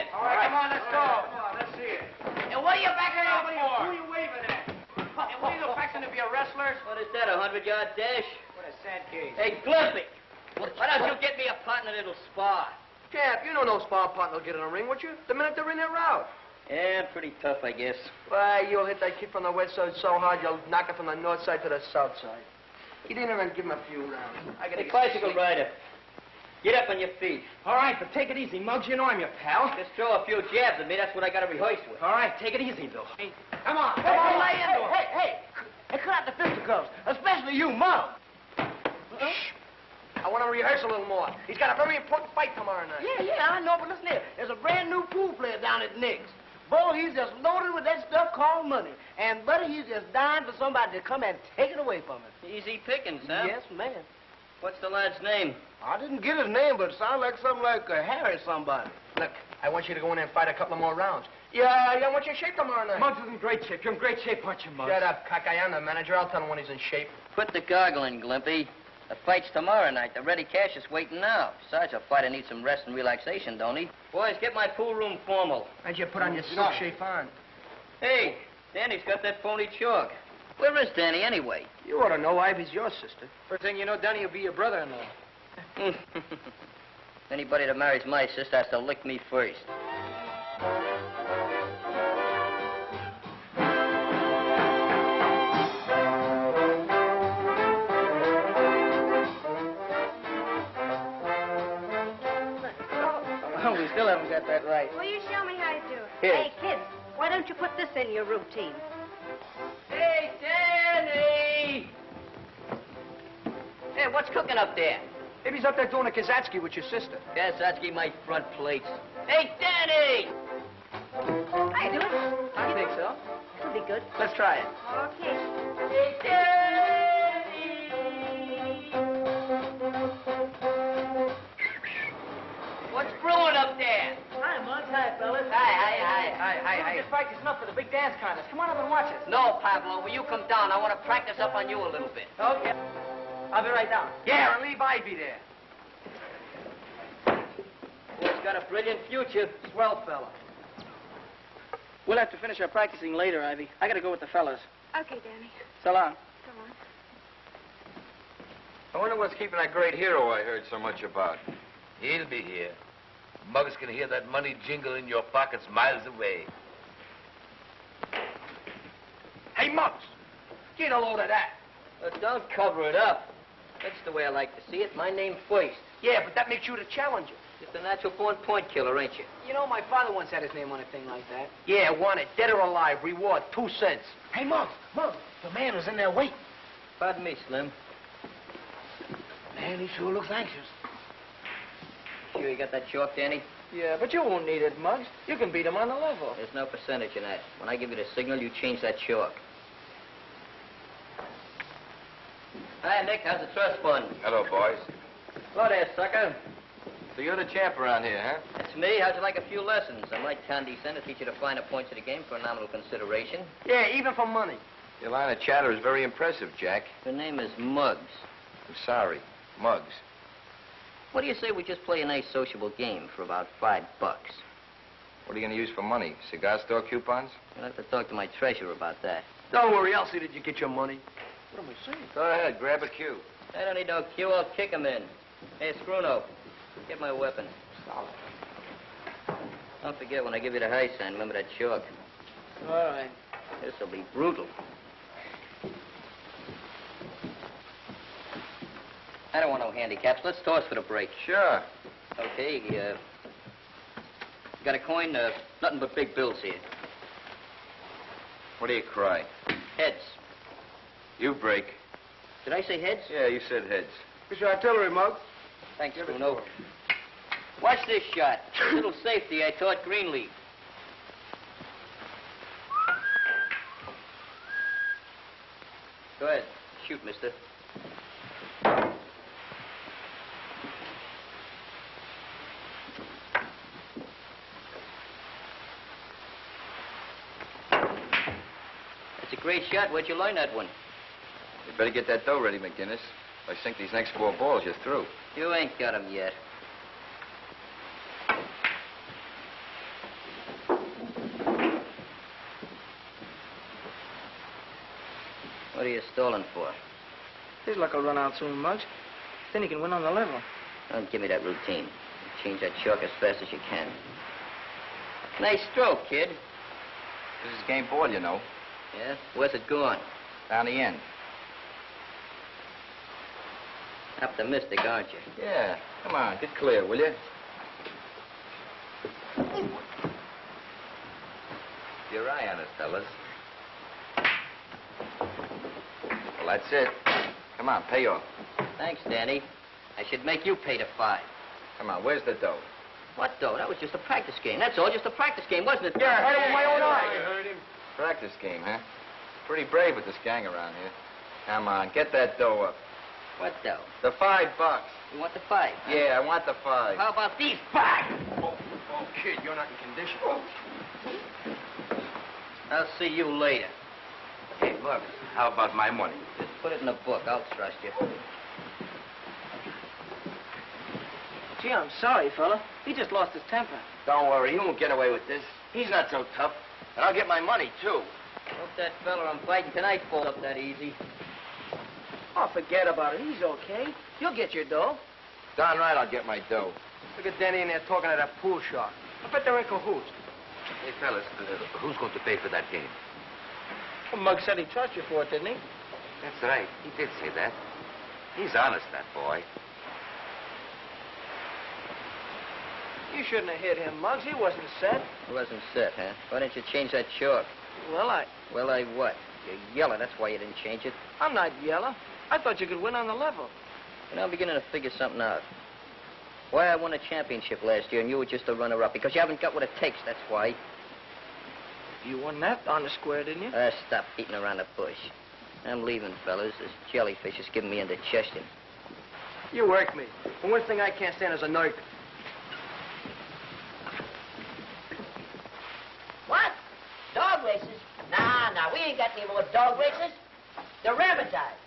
it. All right, come on, let's go. Come on, let's see it. And what are you backing up for? Who are you waving at? And what are you fixing to be a wrestler? What is that, a 100-yard dash? What a sad case. Hey, Glimpy, why don't you get me a partner that'll spar? Cap, you know no sparring partner will get in the ring, would you? The minute they're in, they're out. Yeah, pretty tough, I guess. Why, you'll hit that kid from the west side so hard, you'll knock it from the north side to the south side. You didn't even give him a few rounds. I gotta Hey, bicycle rider, get up on your feet. All right, but take it easy, Muggs. You know I'm your pal. Just throw a few jabs at me. That's what I got to rehearse with. All right, take it easy, Bill. Hey, come on. Come on, lay into him. Hey, cut out the fisticuffs, especially you, Muggs. Shh. I want to rehearse a little more. He's got a very important fight tomorrow night. Yeah, I know, but listen here. There's a brand new pool player down at Nick's. Bo, he's just loaded with that stuff called money. And, buddy, he's just dying for somebody to come and take it away from him. Easy pickings, huh? Yes, man. What's the lad's name? I didn't get his name, but it sounds like something like Harry somebody. Look, I want you to go in there and fight a couple of more rounds. Yeah, I want you in shape tomorrow night. Muggs is in great shape. You're in great shape, aren't you, Muggs? Shut up, cockeye. I'm the manager. I'll tell him when he's in shape. Put the goggle in, Glimpy. The fight's tomorrow night. The ready cash is waiting now. Besides, a fighter needs some rest and relaxation, don't he? Boys, get my pool room formal. How'd you put on your silk chiffon? Hey, Danny's got that phony chalk. Where is Danny, anyway? You ought to know Ivy's your sister. First thing you know, Danny will be your brother-in-law. Anybody that marries my sister has to lick me first. Oh, we still haven't got that right. Will you show me how to do it? Here. Hey, kids, why don't you put this in your routine? Hey, Danny! Hey, what's cooking up there? Maybe he's up there doing a Kazatsky with your sister. Kazatsky, my front plates. Hey, Danny! How you doing? I think so. It'll be good. Let's try it. Okay. Hey, Danny! What's brewing up there? Hi, Muggs. Hi, fellas. Hi. We're just practicing up for the big dance contest. Come on up and watch us. No, Pablo, will you come down? I want to practice up on you a little bit. Okay. I'll be right down. Yeah, and leave Ivy there. Boy's got a brilliant future. Swell fella. We'll have to finish our practicing later, Ivy. I gotta go with the fellas. Okay, Danny. So long. Come on. I wonder what's keeping that great hero I heard so much about. He'll be here. Muggs can hear that money jingle in your pockets miles away. Hey, Muggs, get a load of that. Don't cover it up. That's the way I like to see it. My name first. Yeah, but that makes you the challenger. Just a natural-born point killer, ain't you? You know, my father once had his name on a thing like that. Yeah, want it. Dead or alive. Reward, 2 cents. Hey, Muggs, the man was in there waiting. Pardon me, Slim. Man, he sure looks anxious. Sure you got that chalk, Danny? Yeah, but you won't need it, Muggs. You can beat him on the level. There's no percentage in that. When I give you the signal, you change that chalk. Hi, Nick. How's the trust fund? Hello, boys. Hello there, sucker. So you're the champ around here, huh? That's me. How'd you like a few lessons? I might condescend to teach you the finer points of the game for a nominal consideration. Yeah, even for money. Your line of chatter is very impressive, Jack. The name is Muggs. I'm sorry. Muggs. What do you say we just play a nice sociable game for about $5? What are you going to use for money? Cigar store coupons? I'll have to talk to my treasurer about that. Don't worry, I'll see that you get your money. What am I saying? Go ahead, grab a cue. I don't need no cue. I'll kick him in. Hey, Scruno, get my weapon. Solid. Don't forget, when I give you the high sign, remember that chalk. All right. This'll be brutal. I don't want no handicaps. Let's toss for the break. Sure. Okay, got a coin? Nothing but big bills here. What do you cry? Heads. You break. Did I say heads? Yeah, you said heads. Here's your artillery, Muggs. Thanks, Bruno. Watch this shot. A little safety I taught Greenleaf. Go ahead. Shoot, mister. That's a great shot. Where'd you learn that one? You better get that dough ready, McGinnis. If I sink these next 4 balls, you're through. You ain't got 'em yet. What are you stalling for? His luck will run out soon, Muggs. Then he can win on the level. Don't give me that routine. Change that chalk as fast as you can. Nice stroke, kid. This is game ball, you know. Yeah? Where's it going? Down the end. Optimistic, aren't you? Yeah. Come on, get clear, will you? Your eye on it, fellas. Well, that's it. Come on, pay off. Thanks, Danny. I should make you pay the 5. Come on, where's the dough? What, though? That was just a practice game. That's all, just a practice game, wasn't it? Yeah, I heard it with my own eyes. I heard him. Practice game, huh? Pretty brave with this gang around here. Come on, get that dough up. What, though? The $5. You want the 5? Huh? Yeah, I want the 5. How about these 5? Oh, kid, you're not in condition. I'll see you later. Hey, Muggs, how about my money? Just put it in the book. I'll trust you. Gee, I'm sorry, fella. He just lost his temper. Don't worry, he won't get away with this. He's not so tough. And I'll get my money, too. Hope that fella I'm fighting tonight falls up that easy. Oh, forget about it. He's okay. You'll get your dough. Darn right I'll get my dough. Look at Danny in there talking to that pool shark. I bet they're in cahoots. Hey, fellas, who's going to pay for that game? Well, Muggs said he trusted you for it, didn't he? That's right. He did say that. He's honest, that boy. You shouldn't have hit him, Muggs. He wasn't set. It wasn't set, huh? Why didn't you change that chalk? Well, Well, I what? You're yellow, that's why you didn't change it. I'm not yellow. I thought you could win on the level. You know, I'm beginning to figure something out. Why I won a championship last year and you were just a runner-up. Because you haven't got what it takes, that's why. You won that on the square, didn't you? Stop beating around the bush. I'm leaving, fellas. This jellyfish is giving me indigestion. You work me. The one thing I can't stand is a nerve. What? Dog races? Nah, we ain't got any more dog races. They're rabbitized.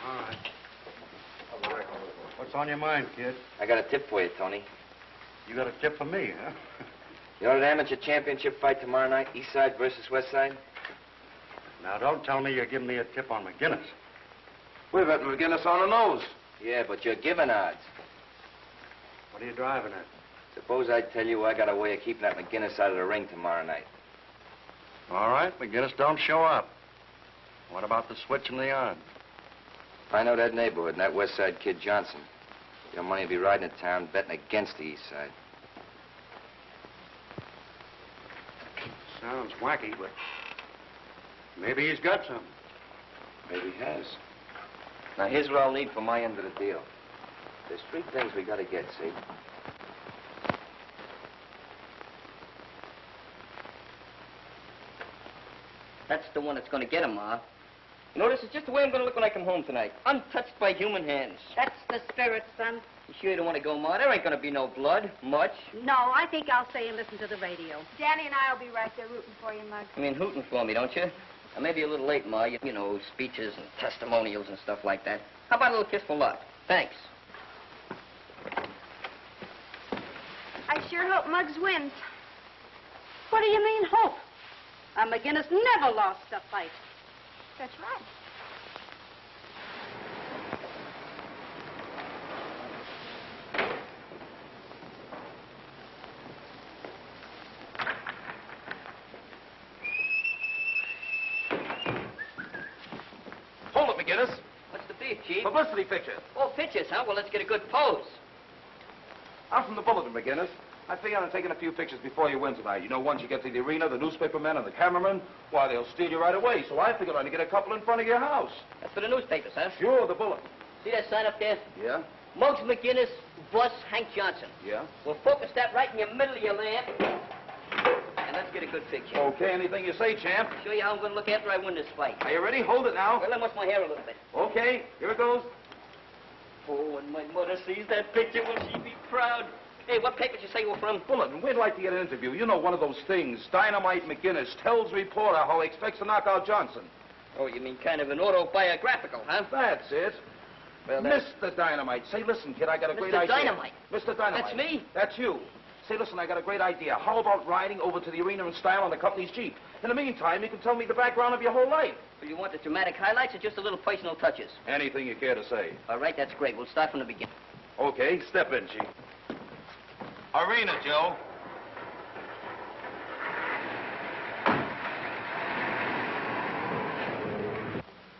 All right. What's on your mind, kid? I got a tip for you, Tony. You got a tip for me, huh? You know that amateur championship fight tomorrow night, East Side versus West Side? Now, don't tell me you're giving me a tip on McGinnis. We're betting McGinnis on the nose. Yeah, but you're giving odds. What are you driving at? Suppose I tell you I got a way of keeping that McGinnis out of the ring tomorrow night. All right, McGinnis don't show up. What about the switch in the yard? If I know that neighborhood and that West Side kid Johnson, your money will be riding in town betting against the East Side. Sounds wacky, but maybe he's got some. Maybe he has. Now, here's what I'll need for my end of the deal. There's 3 things we gotta get, see? That's the one that's going to get him, Ma. You know, this is just the way I'm going to look when I come home tonight. Untouched by human hands. That's the spirit, son. You sure you don't want to go, Ma? There ain't going to be no blood. Much. No, I think I'll stay and listen to the radio. Danny and I will be right there rooting for you, Muggs. I mean, hooting for me, don't you? I may be a little late, Ma. You know, speeches and testimonials and stuff like that. How about a little kiss for luck? Thanks. I sure hope Muggs wins. What do you mean, hope? McGinnis never lost a fight. That's right. Hold it, McGinnis. What's the beef, Chief? Publicity picture. Oh, pictures, huh? Well, let's get a good pose. I'm from the Bulletin, McGinnis. I figure on taking a few pictures before you win tonight. You know, once you get to the arena, the newspaper men and the cameramen, why, they'll steal you right away. So I figured I'd get a couple in front of your house. That's for the newspapers, huh? Sure, the Bulletin. See that sign up there? Yeah? Muggs McGinnis, Bus Hank Johnson. Yeah? We'll focus that right in the middle of your lamp. And let's get a good picture. Okay, anything you say, champ. Show you how I'm going to look after I win this fight. Are you ready? Hold it now. Well, let me wash my hair a little bit. Okay, here it goes. Oh, when my mother sees that picture, will she be proud? Hey, what paper did you say you were from? Bulletin, we'd like to get an interview. You know, one of those things. Dynamite McGinnis tells reporter how he expects to knock out Johnson. Oh, you mean kind of an autobiographical, huh? That's it. Well, Mr. Dynamite. Say, listen, kid, I got a great Mr. idea. Dynamite? Mr. Dynamite. That's me? That's you. Say, listen, I got a great idea. How about riding over to the arena in style on the company's Jeep? In the meantime, you can tell me the background of your whole life. Do you want the dramatic highlights or just a little personal touches? Anything you care to say. All right, that's great. We'll start from the beginning. Okay, step in, Chief. Arena, Joe.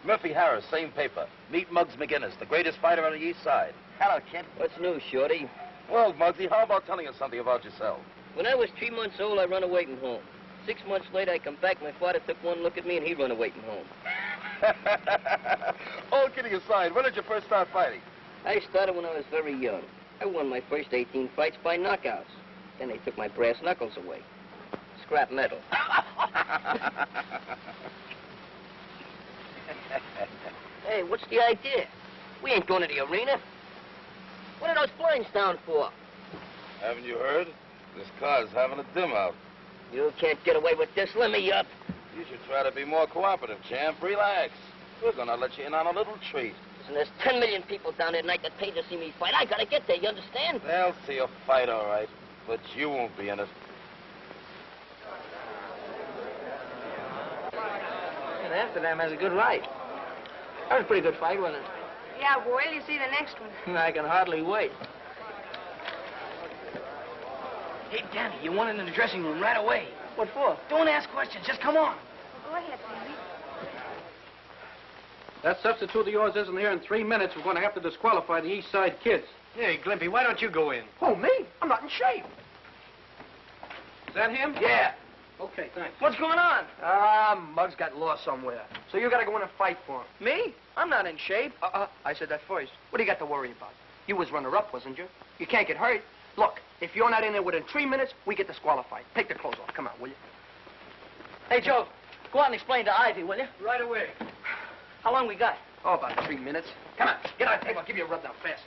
Murphy Harris, same paper. Meet Muggs McGinnis, the greatest fighter on the East Side. Hello, kid. What's new, Shorty? Well, Muggsy, how about telling us something about yourself? When I was 3 months old, I run away from home. 6 months later, I come back. My father took one look at me, and he run away from home. All kidding aside, when did you first start fighting? I started when I was very young. I won my first 18 fights by knockouts. Then they took my brass knuckles away. Scrap metal. Hey, what's the idea? We ain't going to the arena. What are those blinds down for? Haven't you heard? This car's having a dim out. You can't get away with this. Let me up. You should try to be more cooperative, champ. Relax. We're gonna let you in on a little treat. Listen, there's 10 million people down there tonight that pay to see me fight. I gotta get there, you understand? They'll see you fight, all right. But you won't be in it. And Amsterdam has a good light. That was a pretty good fight, wasn't it? Yeah, well, you see the next one. I can hardly wait. Hey, Danny, you want in the dressing room right away. What for? Don't ask questions. Just come on. Go ahead, Danny. That substitute of yours isn't here in 3 minutes. We're going to have to disqualify the East Side kids. Hey, Glimpy, why don't you go in? Oh, me? I'm not in shape. Is that him? Yeah. Okay, thanks. What's going on? Muggs got lost somewhere. So you gotta go in and fight for him. Me? I'm not in shape. I said that first. What do you got to worry about? You was runner-up, wasn't you? You can't get hurt. Look, if you're not in there within 3 minutes, we get disqualified. Take the clothes off. Come on, will you? Hey, Joe, go out and explain to Ivy, will you? Right away. How long we got? Oh, about 3 minutes. Come on, get on the table. I'll give you a rub down fast.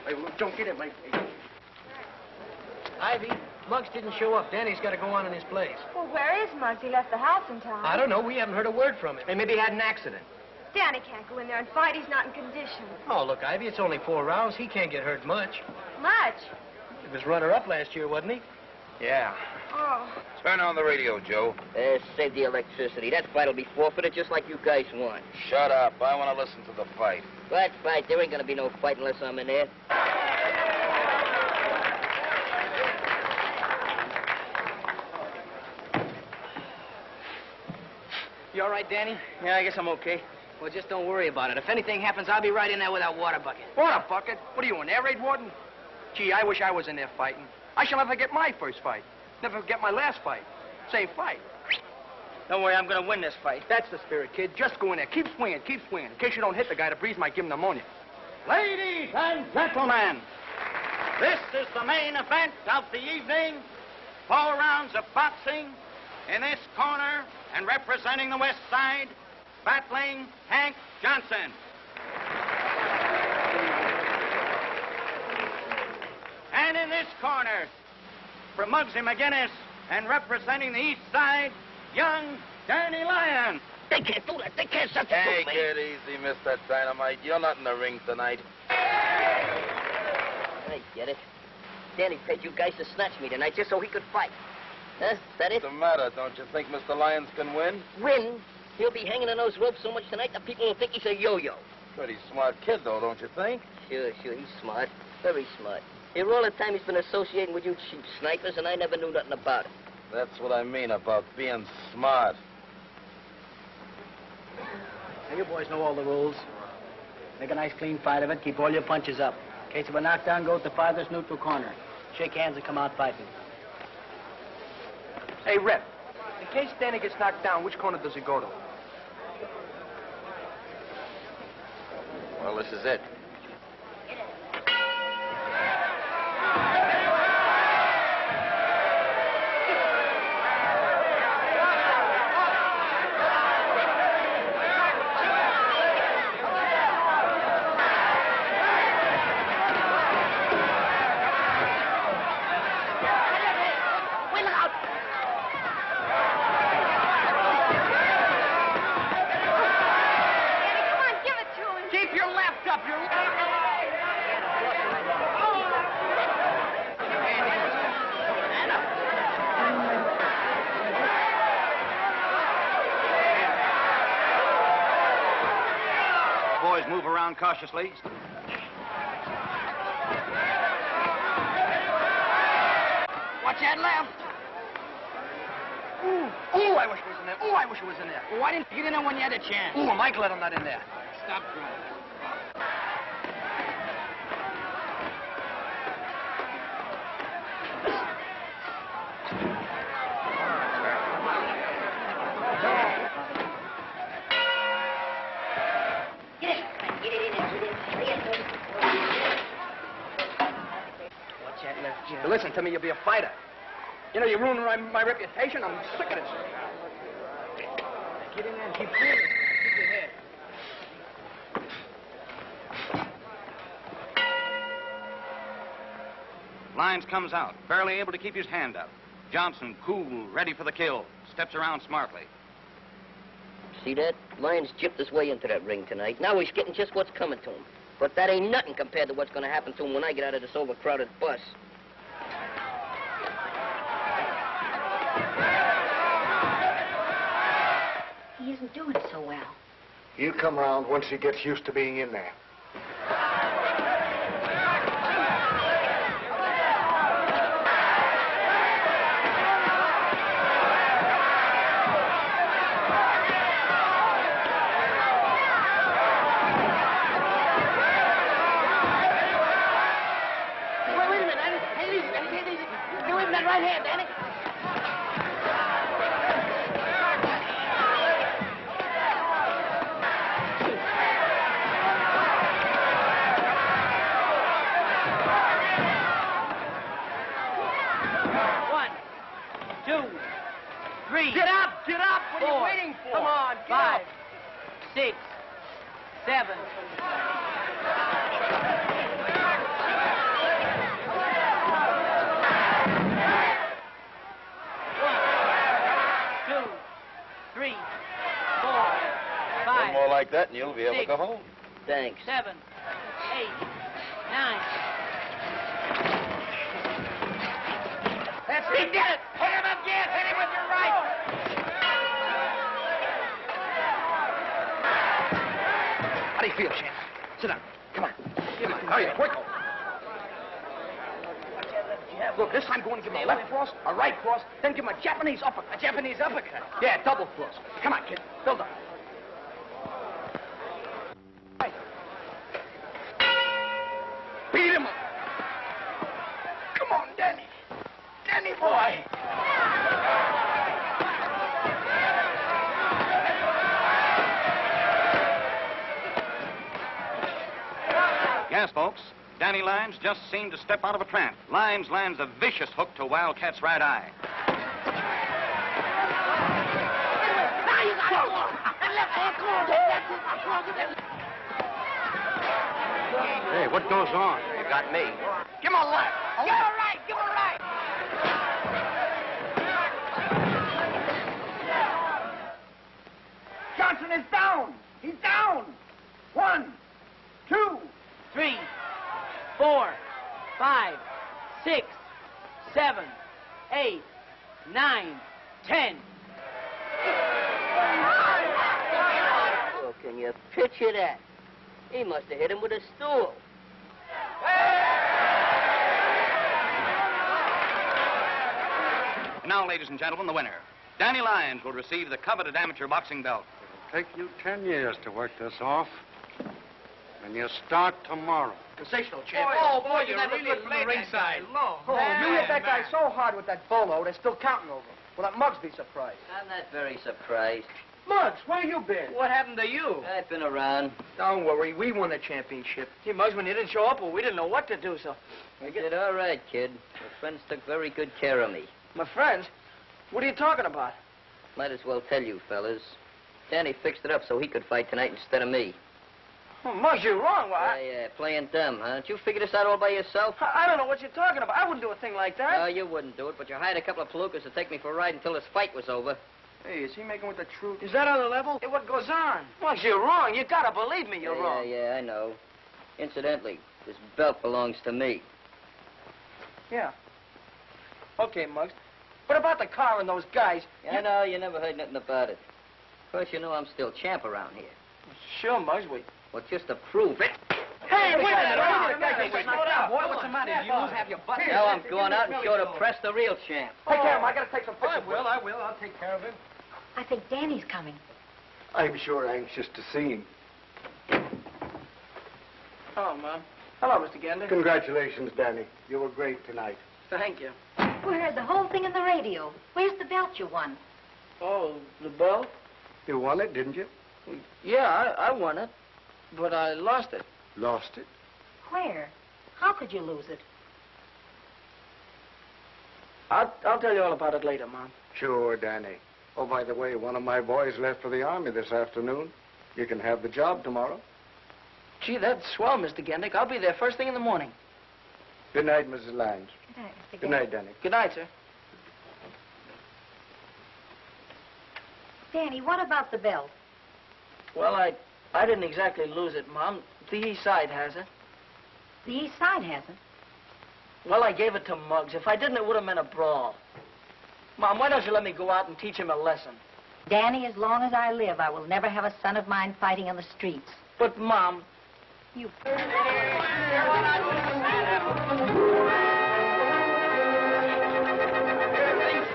Hey, don't get in, mate. Ivy, Muggs didn't show up. Danny's got to go on in his place. Well, where is Muggs? He left the house in time. I don't know. We haven't heard a word from him. Hey, maybe he had an accident. Danny can't go in there and fight. He's not in condition. Oh, look, Ivy, it's only 4 rounds. He can't get hurt much. Much? He was runner-up last year, wasn't he? Yeah. Oh. Turn on the radio, Joe. Save the electricity. That fight'll be forfeited just like you guys want. Shut up. I want to listen to the fight. What fight? There ain't gonna be no fight unless I'm in there. You all right, Danny? Yeah, I guess I'm okay. Well, just don't worry about it. If anything happens, I'll be right in there with that water bucket. Water bucket? What are you, an air raid warden? Gee, I wish I was in there fighting. I shall never get my first fight. Never get my last fight. Same fight. Don't worry, I'm going to win this fight. That's the spirit, kid. Just go in there. Keep swinging, keep swinging. In case you don't hit the guy, the breeze might give him pneumonia. Ladies and gentlemen, this is the main event of the evening. 4 rounds of boxing. In this corner and representing the West Side, battling Hank Johnson. And in this corner, from Muggsy McGinnis and representing the East Side, young Danny Lyons. They can't do that. They can't substitute Hey, me. get easy, Mr. Dynamite. You're not in the ring tonight. I get it. Danny paid you guys to snatch me tonight just so he could fight. Huh? Is that it? What's the matter? Don't you think Mr. Lyons can win? Win? He'll be hanging on those ropes so much tonight that people will think he's a yo-yo. Pretty smart kid, though, don't you think? Sure, he's smart. Very smart. Here all the time he's been associating with you cheap snipers, and I never knew nothing about it. That's what I mean about being smart. Now, you boys know all the rules. Make a nice clean fight of it. Keep all your punches up. In case of a knockdown, go to the farthest neutral corner. Shake hands and come out fighting. Hey, Rep, in case Danny gets knocked down, which corner does he go to? Well, this is it. Keep your left up, your around cautiously. Watch that left. Ooh, I wish it was in there. Ooh, I wish it was in there. Why didn't you get in there when you had a chance? Ooh, Mike let him not in there. Stop crying. Watch that left jab. Listen to me, you'll be a fighter. You know, you're ruining my reputation. I'm sick of this. Get in there and keep cool. Keep your head. Lyons comes out, barely able to keep his hand up. Johnson, cool, ready for the kill, steps around smartly. See that? Lyons gypped his way into that ring tonight. Now he's getting just what's coming to him. But that ain't nothing compared to what's going to happen to him when I get out of this overcrowded bus. He isn't doing so well. He'll come around once he gets used to being in there. Wait a minute, Danny. Hey, easy, Danny. Hey, easy. Get away from that right hand, Danny. Get up! Get up! What are you waiting for? Come on, get 5, 6, 7. 1, 2, 3, 4, 5. One more like that and you'll be able to 6, go home. Thanks. 7, 8, 9. That's it. He did it! Hit him again! Hit him with your right! How do you feel, Champ? Sit down. Come on. Come on. Hurry up, quick. Look, this time go and give him a left cross, a right cross, then give him a Japanese uppercut. A Japanese uppercut? Yeah, double cross. Come on, kid. Build up. Right. Beat him up. Come on, Danny. Danny boy. Yes, folks, Danny Lyons just seemed to step out of a trance. Lyons lands a vicious hook to Wildcat's right eye. Hey, what goes on? You got me. Give him a left. Give him a right. Give him a right. Johnson is down. He's down. 1, 2, 3, 4, 5, 6, 7, 8, 9, 10. Oh, can you picture that? He must have hit him with a stool. And now, ladies and gentlemen, the winner. Danny Lyons will receive the coveted amateur boxing belt. It'll take you 10 years to work this off. And you start tomorrow. Sensational, champ. Boy, you never really played ringside. You hit that guy so hard with that bolo, they're still counting over him. Will that Muggs be surprised? I'm not very surprised. Muggs, where you been? What happened to you? I've been around. Don't worry, we won the championship. Gee, Muggs, when you didn't show up, well, we didn't know what to do, so... You did all right, kid. My friends took very good care of me. My friends? What are you talking about? Might as well tell you, fellas. Danny fixed it up so he could fight tonight instead of me. Oh, Muggs, you're wrong. Why? Yeah, playing dumb, huh? Did you figure this out all by yourself? I don't know what you're talking about. I wouldn't do a thing like that. No, you wouldn't do it, but you hired a couple of palookas to take me for a ride until this fight was over. Hey, is he making with the truth? Is that on the level? Hey, what goes on? Muggs, you're wrong. You gotta believe me, you're wrong. Yeah, I know. Incidentally, this belt belongs to me. Yeah. Okay, Muggs. What about the car and those guys? I know, you never heard nothing about it. Of course, you know I'm still champ around here. Sure, Muggs. Well, just to prove it. Hey, wait a minute. Slow down, boy. What's the matter? Did you lose half your butt? Now I'm going out and show the press the real champ. Take care of him. I gotta take some pictures. I will. I'll take care of him. I think Danny's coming. I'm sure anxious to see him. Hello, Mom. Hello, Mr. Gander. Congratulations, Danny. You were great tonight. Thank you. We heard the whole thing in the radio. Where's the belt you won? Oh, the belt? You won it, didn't you? Yeah, I won it, but I lost it. Lost it? Where? How could you lose it? I'll tell you all about it later, Mom. Sure, Danny. Oh, by the way, one of my boys left for the Army this afternoon. You can have the job tomorrow. Gee, that's swell, Mr. Gendick. I'll be there first thing in the morning. Good night, Mrs. Lange. Good night, Mr. Good night, Danny. Good night, sir. Danny, what about the belt? Well, I didn't exactly lose it, Mom. The east side has it. The east side hasn't. Well, I gave it to Muggs. If I didn't, it would have meant a brawl. Mom, why don't you let me go out and teach him a lesson? Danny, as long as I live, I will never have a son of mine fighting in the streets. But, Mom... You... Everything's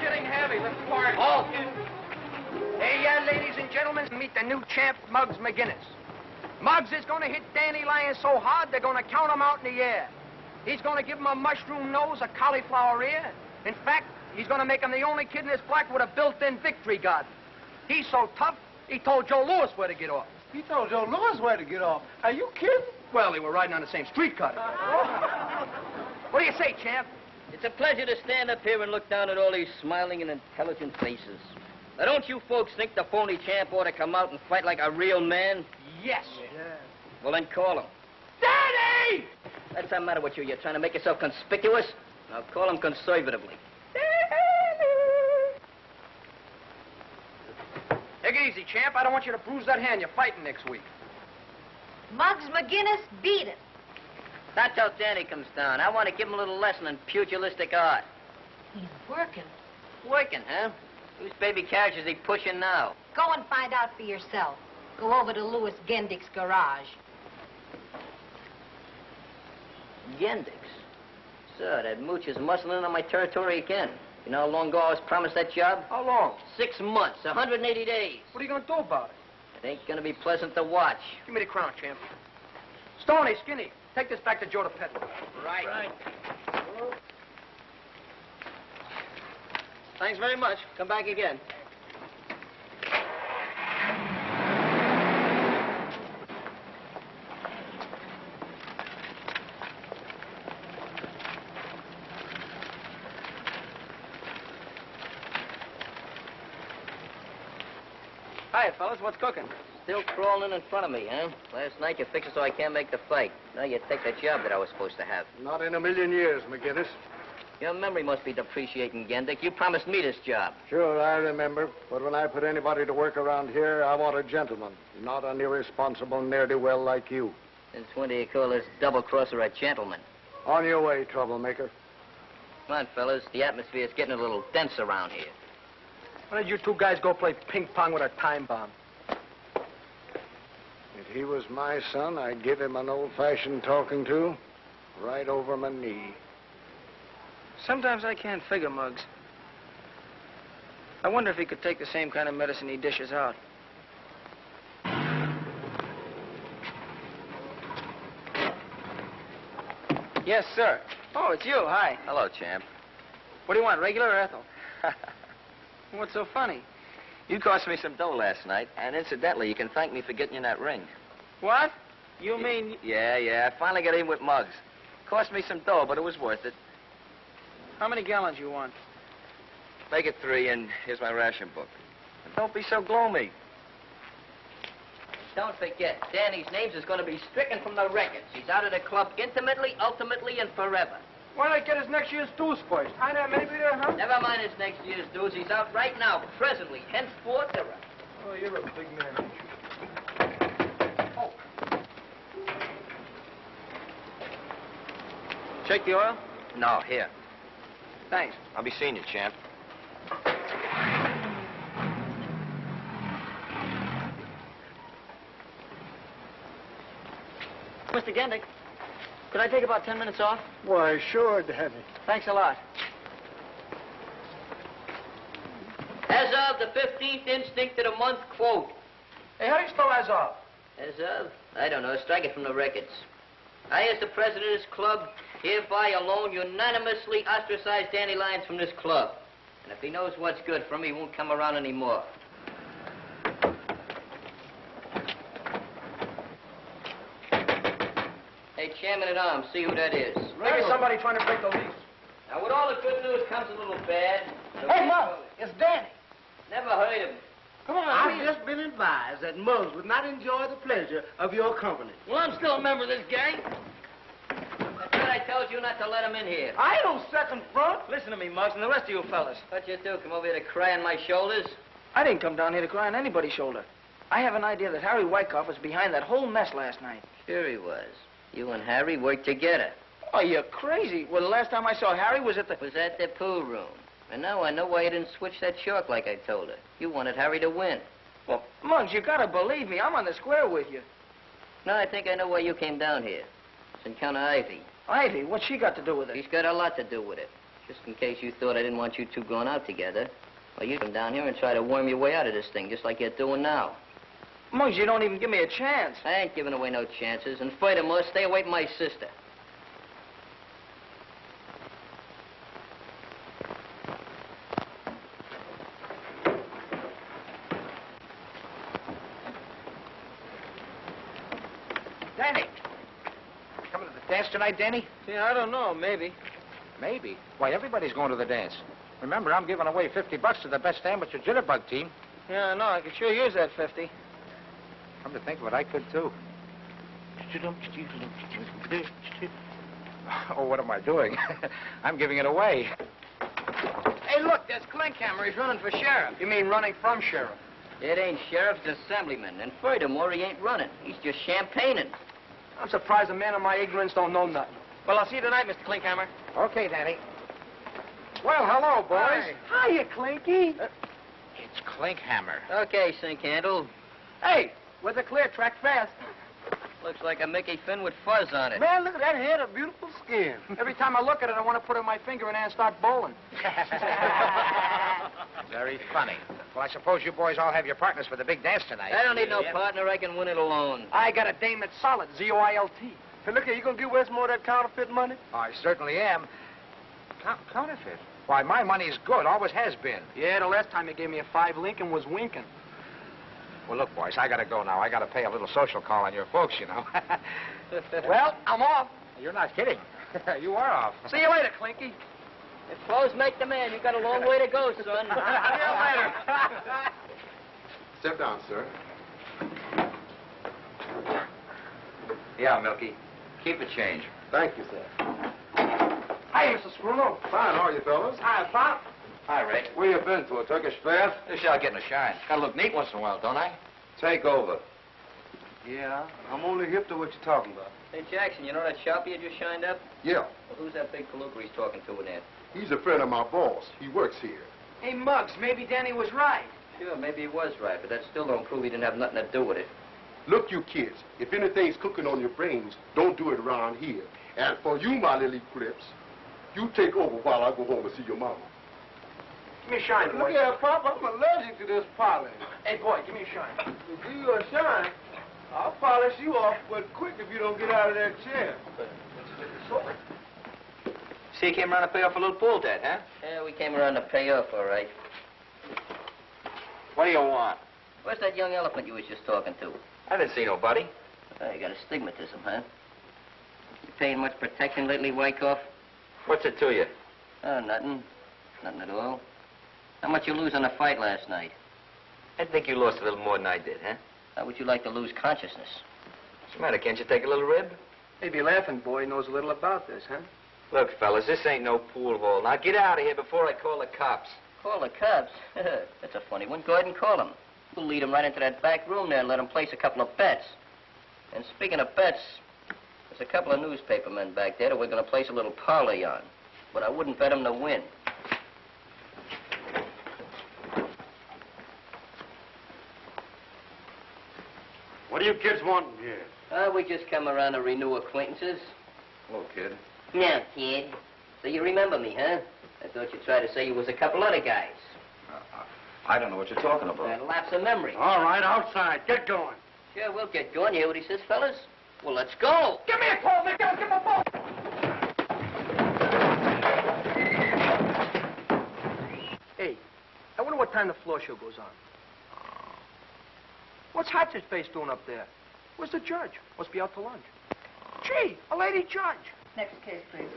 getting heavy. Let's park. Halt! Hey, ladies and gentlemen, meet the new champ, Muggs McGinnis. Muggs is going to hit Danny Lyons so hard, they're going to count him out in the air. He's going to give him a mushroom nose, a cauliflower ear. In fact, he's going to make him the only kid in this block with a built-in victory garden. He's so tough, he told Joe Louis where to get off. He told Joe Louis where to get off. Are you kidding? Well, they were riding on the same streetcar. What do you say, champ? It's a pleasure to stand up here and look down at all these smiling and intelligent faces. Now, don't you folks think the phony champ ought to come out and fight like a real man? Yes. Yeah. Well, then call him. Danny! What's the matter with you? You're trying to make yourself conspicuous? Now, call him conservatively. Take it easy, champ. I don't want you to bruise that hand you're fighting next week. Muggs McGinnis, beat it. That's how Danny comes down. I want to give him a little lesson in pugilistic art. He's working. Working, huh? Whose baby carriage is he pushing now? Go and find out for yourself. Go over to Louis Gendick's garage. Gendix? Sir, that mooch is muscling in on my territory again. You know how long ago I was promised that job? How long? 6 months, 180 days. What are you going to do about it? It ain't gonna be pleasant to watch. Give me the crown, champ. Stoney, Skinny, take this back to Joe the Peddler. Right. Thanks very much. Come back again. Hi, fellas. What's cooking? Still crawling in front of me, huh? Last night you fixed it so I can't make the fight. Now you take the job that I was supposed to have. Not in a million years, McGinnis. Your memory must be depreciating, Gendick. You promised me this job. Sure, I remember. But when I put anybody to work around here, I want a gentleman, not an irresponsible ne'er-do-well like you. Since when do you call this double-crosser a gentleman? On your way, troublemaker. Come on, fellas. The atmosphere is getting a little dense around here. Why don't you two guys go play ping pong with a time bomb? If he was my son, I'd give him an old-fashioned talking to right over my knee. Sometimes I can't figure, Muggs. I wonder if he could take the same kind of medicine he dishes out. Yes, sir. Oh, it's you. Hi. Hello, champ. What do you want, regular or Ethel? What's so funny? You cost me some dough last night, and incidentally, you can thank me for getting you that ring. What? You mean... Yeah. I finally got in with Muggs. Cost me some dough, but it was worth it. How many gallons you want? Make it 3, and here's my ration book. And don't be so gloomy. Don't forget, Danny's names is going to be stricken from the records. He's out of the club intimately, ultimately, and forever. Why don't I get his next year's dues first? I know, maybe there, huh? Never mind his next year's dues. He's out right now, presently, henceforth, ever. Oh, you're a big man, ain't you? Oh. Check the oil? No, here. Thanks. I'll be seeing you, champ. Mr. Gendick, could I take about 10 minutes off? Why, sure, Danny. Thanks a lot. As of the 15th instinct of the month, quote. Hey, how do you spell as of? As of? I don't know. Strike it from the records. I, as the president of this club, hereby alone unanimously ostracize Danny Lyons from this club. And if he knows what's good for him, he won't come around anymore. Hey, Chairman at Arms, see who that is. Maybe somebody trying to break the lease. Now, with all the good news comes a little bad. Hey, Mug, it's Danny. Never heard him. Come on, I've just been advised that Muggs would not enjoy the pleasure of your company. Well, I'm still a member of this gang. I thought I told you not to let him in here. I don't second front. Listen to me, Muggs, and the rest of you fellas. What you do, come over here to cry on my shoulders? I didn't come down here to cry on anybody's shoulder. I have an idea that Harry Wyckoff was behind that whole mess last night. Sure he was. You and Harry worked together. Oh, you're crazy. Well, the last time I saw Harry was at the... Was at the pool room. And now I know why you didn't switch that shark like I told her. You wanted Harry to win. Well, Muggs, you gotta believe me. I'm on the square with you. No, I think I know why you came down here. It's Encounter Ivy. Ivy? What's she got to do with it? She's got a lot to do with it. Just in case you thought I didn't want you two going out together. Well, you come down here and try to worm your way out of this thing, just like you're doing now. Muggs, you don't even give me a chance. I ain't giving away no chances. And furthermore, stay away from my sister. Danny. Coming to the dance tonight, Danny? Yeah, I don't know, maybe. Maybe. Why, everybody's going to the dance. Remember, I'm giving away $50 to the best amateur jitterbug team. Yeah, I know. I could sure use that 50. Come to think of it, I could, too. Oh, what am I doing? I'm giving it away. Hey, look, there's Klinkhammer. He's running for sheriff. You mean running from sheriff? It ain't sheriff, it's assemblyman. And furthermore, he ain't running. He's just champagning. I'm surprised a man of my ignorance don't know nothing. Well, I'll see you tonight, Mr. Klinkhammer. Okay, Danny. Well, hello, boys. Hiya, Clinky. It's Klinkhammer. Okay, sink handle. Hey, with a clear track fast. Looks like a Mickey Finn with fuzz on it. Man, look at that head of beautiful skin. Every time I look at it, I want to put in my finger in there and start bowling. Very funny. Well, I suppose you boys all have your partners for the big dance tonight. I don't need no partner. I can win it alone. I got a dame that's solid, Z-O-I-L-T. Hey, look here, you gonna give Westmore that counterfeit money? I certainly am. Counterfeit? Why, my money's good. Always has been. Yeah, the last time you gave me a 5 Lincoln was winking. Well, look, boys, I gotta go now. I gotta pay a little social call on your folks, you know. Well, I'm off. You're not kidding. You are off. See you later, Clinky. If clothes make the man, you got a long way to go, son. See you later. Step down, sir. Yeah, Milky. Keep the change. Thank you, sir. Hi, Mr. Scruno. Fine, how are you, fellas? Hi, Pop. Hi, Rick. Where you been, to a Turkish bath? This shall getting a shine. Gotta look neat once in a while, don't I? Take over. Yeah, I'm only hip to what you're talking about. Hey, Jackson, you know that shop you just shined up? Yeah, Well, who's that big palooka he's talking to in there? he's a friend of my boss. He works here. Hey, Muggs, maybe Danny was right. Sure, maybe he was right, but that still don't prove he didn't have nothing to do with it. Look, you kids, if anything's cooking on your brains, don't do it around here. And for you, my little eclipse, you take over while I go home and see your mama. Give me a shine, boy. Look here, Pop, I'm allergic to this polish. Hey, boy, give me a shine. To give you a shine, I'll polish you off but quick if you don't get out of that chair. See, you came around to pay off a little pool debt, huh? Yeah, we came around to pay off, all right. What do you want? Where's that young elephant you was just talking to? I didn't see nobody. Oh, you got astigmatism, huh? You paying much protection lately, Wyckoff? What's it to you? Oh, nothing. Nothing at all. How much you lose on the fight last night? I think you lost a little more than I did, huh? How would you like to lose consciousness? What's the matter? Can't you take a little rib? Maybe a laughing boy knows a little about this, huh? Look, fellas, this ain't no pool hall. Now get out of here before I call the cops. Call the cops? That's a funny one. Go ahead and call them. We'll lead them right into that back room there and let them place a couple of bets. And speaking of bets, there's a couple of newspaper men back there that we're going to place a little parlay on. But I wouldn't bet them to win. What do you kids want in here? We just come around to renew acquaintances. Hello, kid. Now, kid. So you remember me, huh? I thought you'd try to say you was a couple other guys. I don't know what you're talking about. That lapse of memory. All right, outside. Get going. Sure, we'll get going. You hear what he says, fellas? Well, let's go. Give me a call, Miguel. Give me a phone. Hey, I wonder what time the floor show goes on. What's Hotch's face doing up there? Where's the judge? Must be out to lunch. Gee, a lady judge. Next case, please.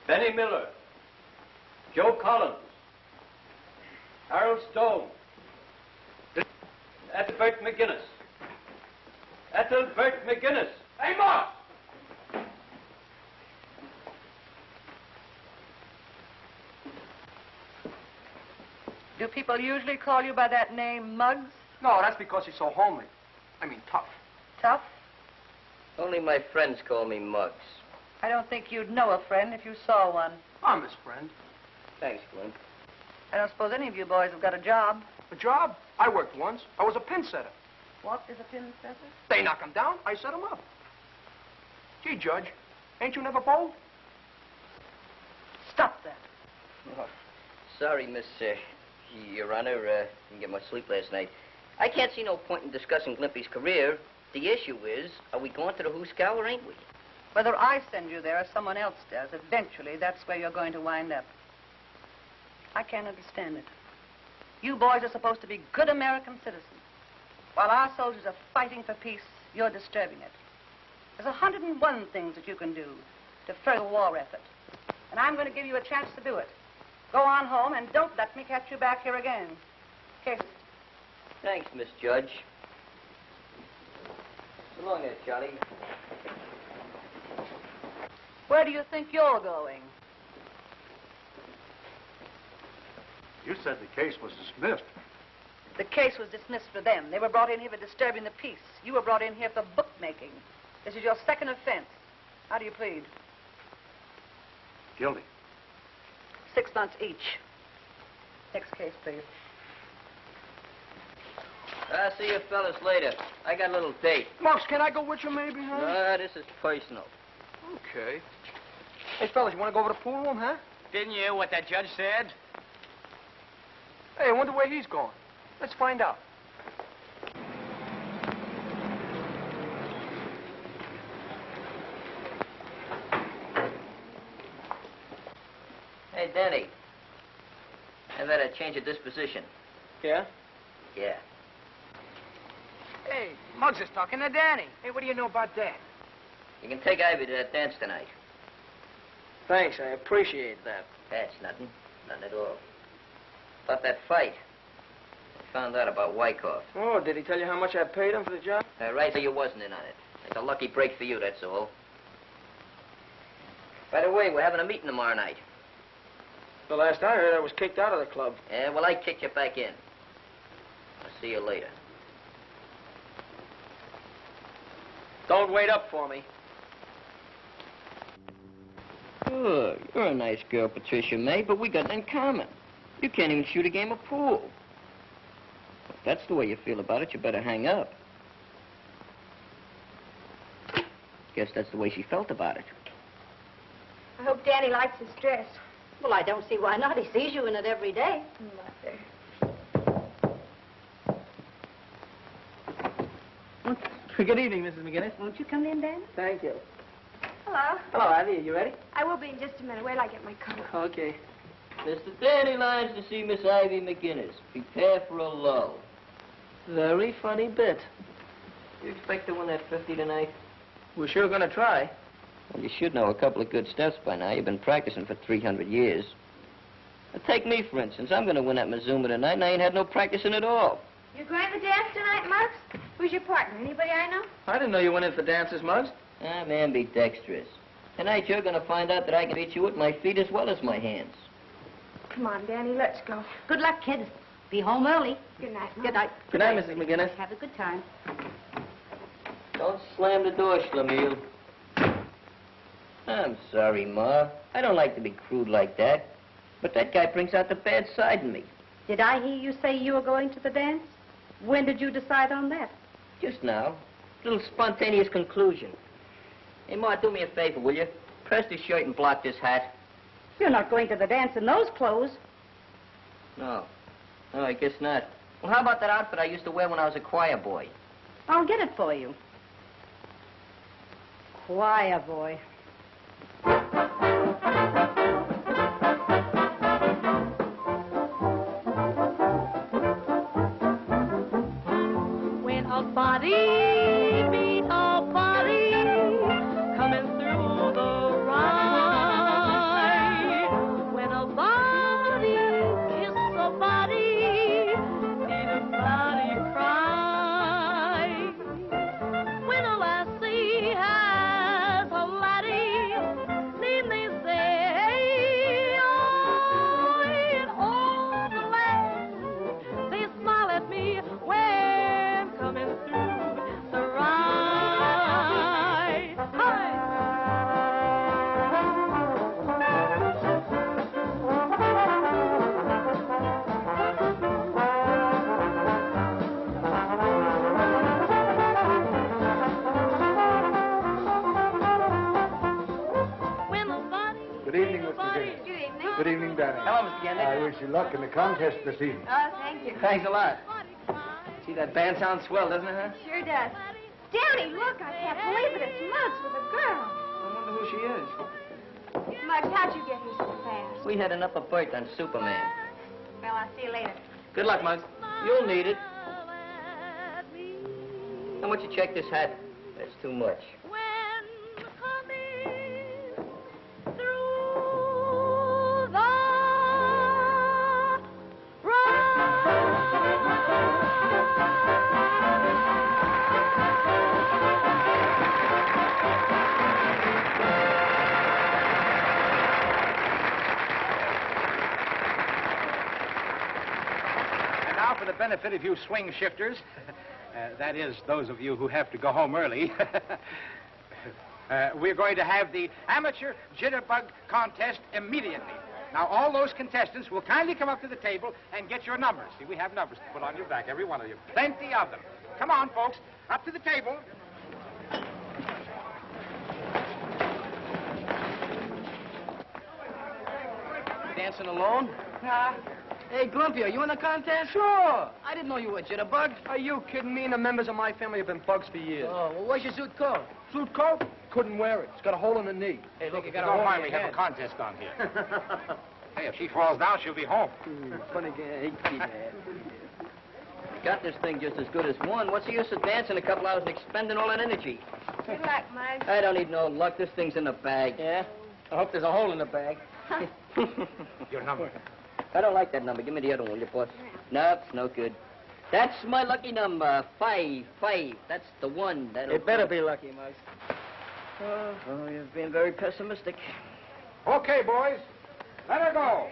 Benny Miller, Joe Collins, Harold Stone, Ethelbert McGinnis. Ethelbert McGinnis. Hey, Mark! Do people usually call you by that name, Muggs? No, that's because he's so homely. I mean, tough. Tough? Only my friends call me Muggs. I don't think you'd know a friend if you saw one. I'm his friend. Thanks, Glenn. I don't suppose any of you boys have got a job. A job? I worked once. I was a pin setter. What is a pin setter? They knock him down, I set him up. Gee, Judge, ain't you never bowled? Stop that. Oh, sorry, Miss, Your Honor. Didn't get much sleep last night. I can't see no point in discussing Glimpy's career. The issue is, are we going to the Hooskow or ain't we? Whether I send you there or someone else does, eventually that's where you're going to wind up. I can't understand it. You boys are supposed to be good American citizens. While our soldiers are fighting for peace, you're disturbing it. There's 101 things that you can do to further the war effort. And I'm going to give you a chance to do it. Go on home and don't let me catch you back here again. Case. Thanks, Miss Judge. So long there, Charlie. Where do you think you're going? You said the case was dismissed. The case was dismissed for them. They were brought in here for disturbing the peace. You were brought in here for bookmaking. This is your second offense. How do you plead? Guilty. 6 months each. Next case, please. I'll see you fellas later. I got a little date. Muggs, can I go with you maybe, huh? No, this is personal. Okay. Hey, fellas, you want to go over to the pool room, huh? Didn't you hear what that judge said? Hey, I wonder where he's going. Let's find out. Hey, Danny. I've had a change of disposition. Yeah? Yeah. Hey, Muggs is talking to Danny. Hey, what do you know about that? You can take Ivy to that dance tonight. Thanks, I appreciate that. That's nothing. Nothing at all. About that fight. I found out about Wyckoff. Oh, did he tell you how much I paid him for the job? Right, so you wasn't in on it. It's a lucky break for you, that's all. By the way, we're having a meeting tomorrow night. The last I heard, I was kicked out of the club. Yeah, well, I kicked you back in. I'll see you later. Don't wait up for me. Oh, you're a nice girl, Patricia May, but we got it in common. You can't even shoot a game of pool. If that's the way you feel about it, you better hang up. Guess that's the way she felt about it. I hope Danny likes his dress. Well, I don't see why not. He sees you in it every day. Good evening, Mrs. McGinnis. Won't you come in, Danny? Thank you. Hello. Hello, Ivy. Are you ready? I will be in just a minute. Wait till I get my coat. Okay. Mr. Danny Lyons to see Miss Ivy McGinnis. Prepare for a lull. Very funny bit. You expect to win that 50 tonight? We're sure gonna try. Well, you should know a couple of good steps by now. You've been practicing for 300 years. Now, take me, for instance. I'm going to win that Mazuma tonight, and I ain't had no practicing at all. You going to dance tonight, Muggs? Who's your partner? Anybody I know? I didn't know you went in for dances, Muggs. I'm ambidextrous. Tonight, you're going to find out that I can beat you with my feet as well as my hands. Come on, Danny, let's go. Good luck, kid. Be home early. Good night, Mom. Good night. Good night, Mrs. McGinnis. Have a good time. Don't slam the door, Schlemiel. I'm sorry, Ma. I don't like to be crude like that. But that guy brings out the bad side in me. Did I hear you say you were going to the dance? When did you decide on that? Just now. Little spontaneous conclusion. Hey, Ma, do me a favor, will you? Press this shirt and block this hat. You're not going to the dance in those clothes. No. No, I guess not. Well, how about that outfit I used to wear when I was a choir boy? I'll get it for you. Choir boy. When a body meets a body coming through the ride, when a body kisses a body, need a body cry. When a lassie has a laddie, need they say, oh, in all the land, they smile at me when coming through the ride. Hi! Good evening, Mr. Guinness. Good evening. Good evening, Danny. Hello, Mr. Gandy. I wish you luck in the contest this evening. Oh, thank you. Thanks a lot. See, that band sounds swell, doesn't it, huh? Sure does. Danny, look, I can't believe it. It's Muggs with a girl. I wonder who she is. Muggs, how'd you get here so fast? We had an upper berth on Superman. Well, I'll see you later. Good luck, Muggs. You'll need it. How much you check this hat? That's too much. And now for the benefit of you swing shifters, that is, those of you who have to go home early, we're going to have the amateur jitterbug contest immediately. Now, all those contestants will kindly come up to the table and get your numbers. See, we have numbers to put on your back, every one of you. Plenty of them. Come on, folks, up to the table. Dancing alone? Huh? Hey, Grumpy, are you in the contest? Sure. I didn't know you were a jitterbug. Are you kidding me? And the members of my family have been bugs for years. Oh, well, what's your suit coat? Suit coat? Couldn't wear it. It's got a hole in the knee. Hey, look, you If got you a don't hole mind, in we your have head. a contest on here. Hey, if she falls down, she'll be home. Funny guy. Got this thing just as good as one. What's the use of dancing a couple hours and expending all that energy? Good luck, Muggs. I don't need no luck. This thing's in the bag. Yeah? I hope there's a hole in the bag. Your number. I don't like that number. Give me the other one, will you, boss? No, it's no good. That's my lucky number. 5. That's the one. It better be lucky, Muggs. Oh, you've been very pessimistic. Okay, boys, let her go.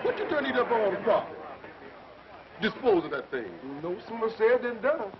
What you turn it up on the carpet? Dispose of that thing. No sooner said than done.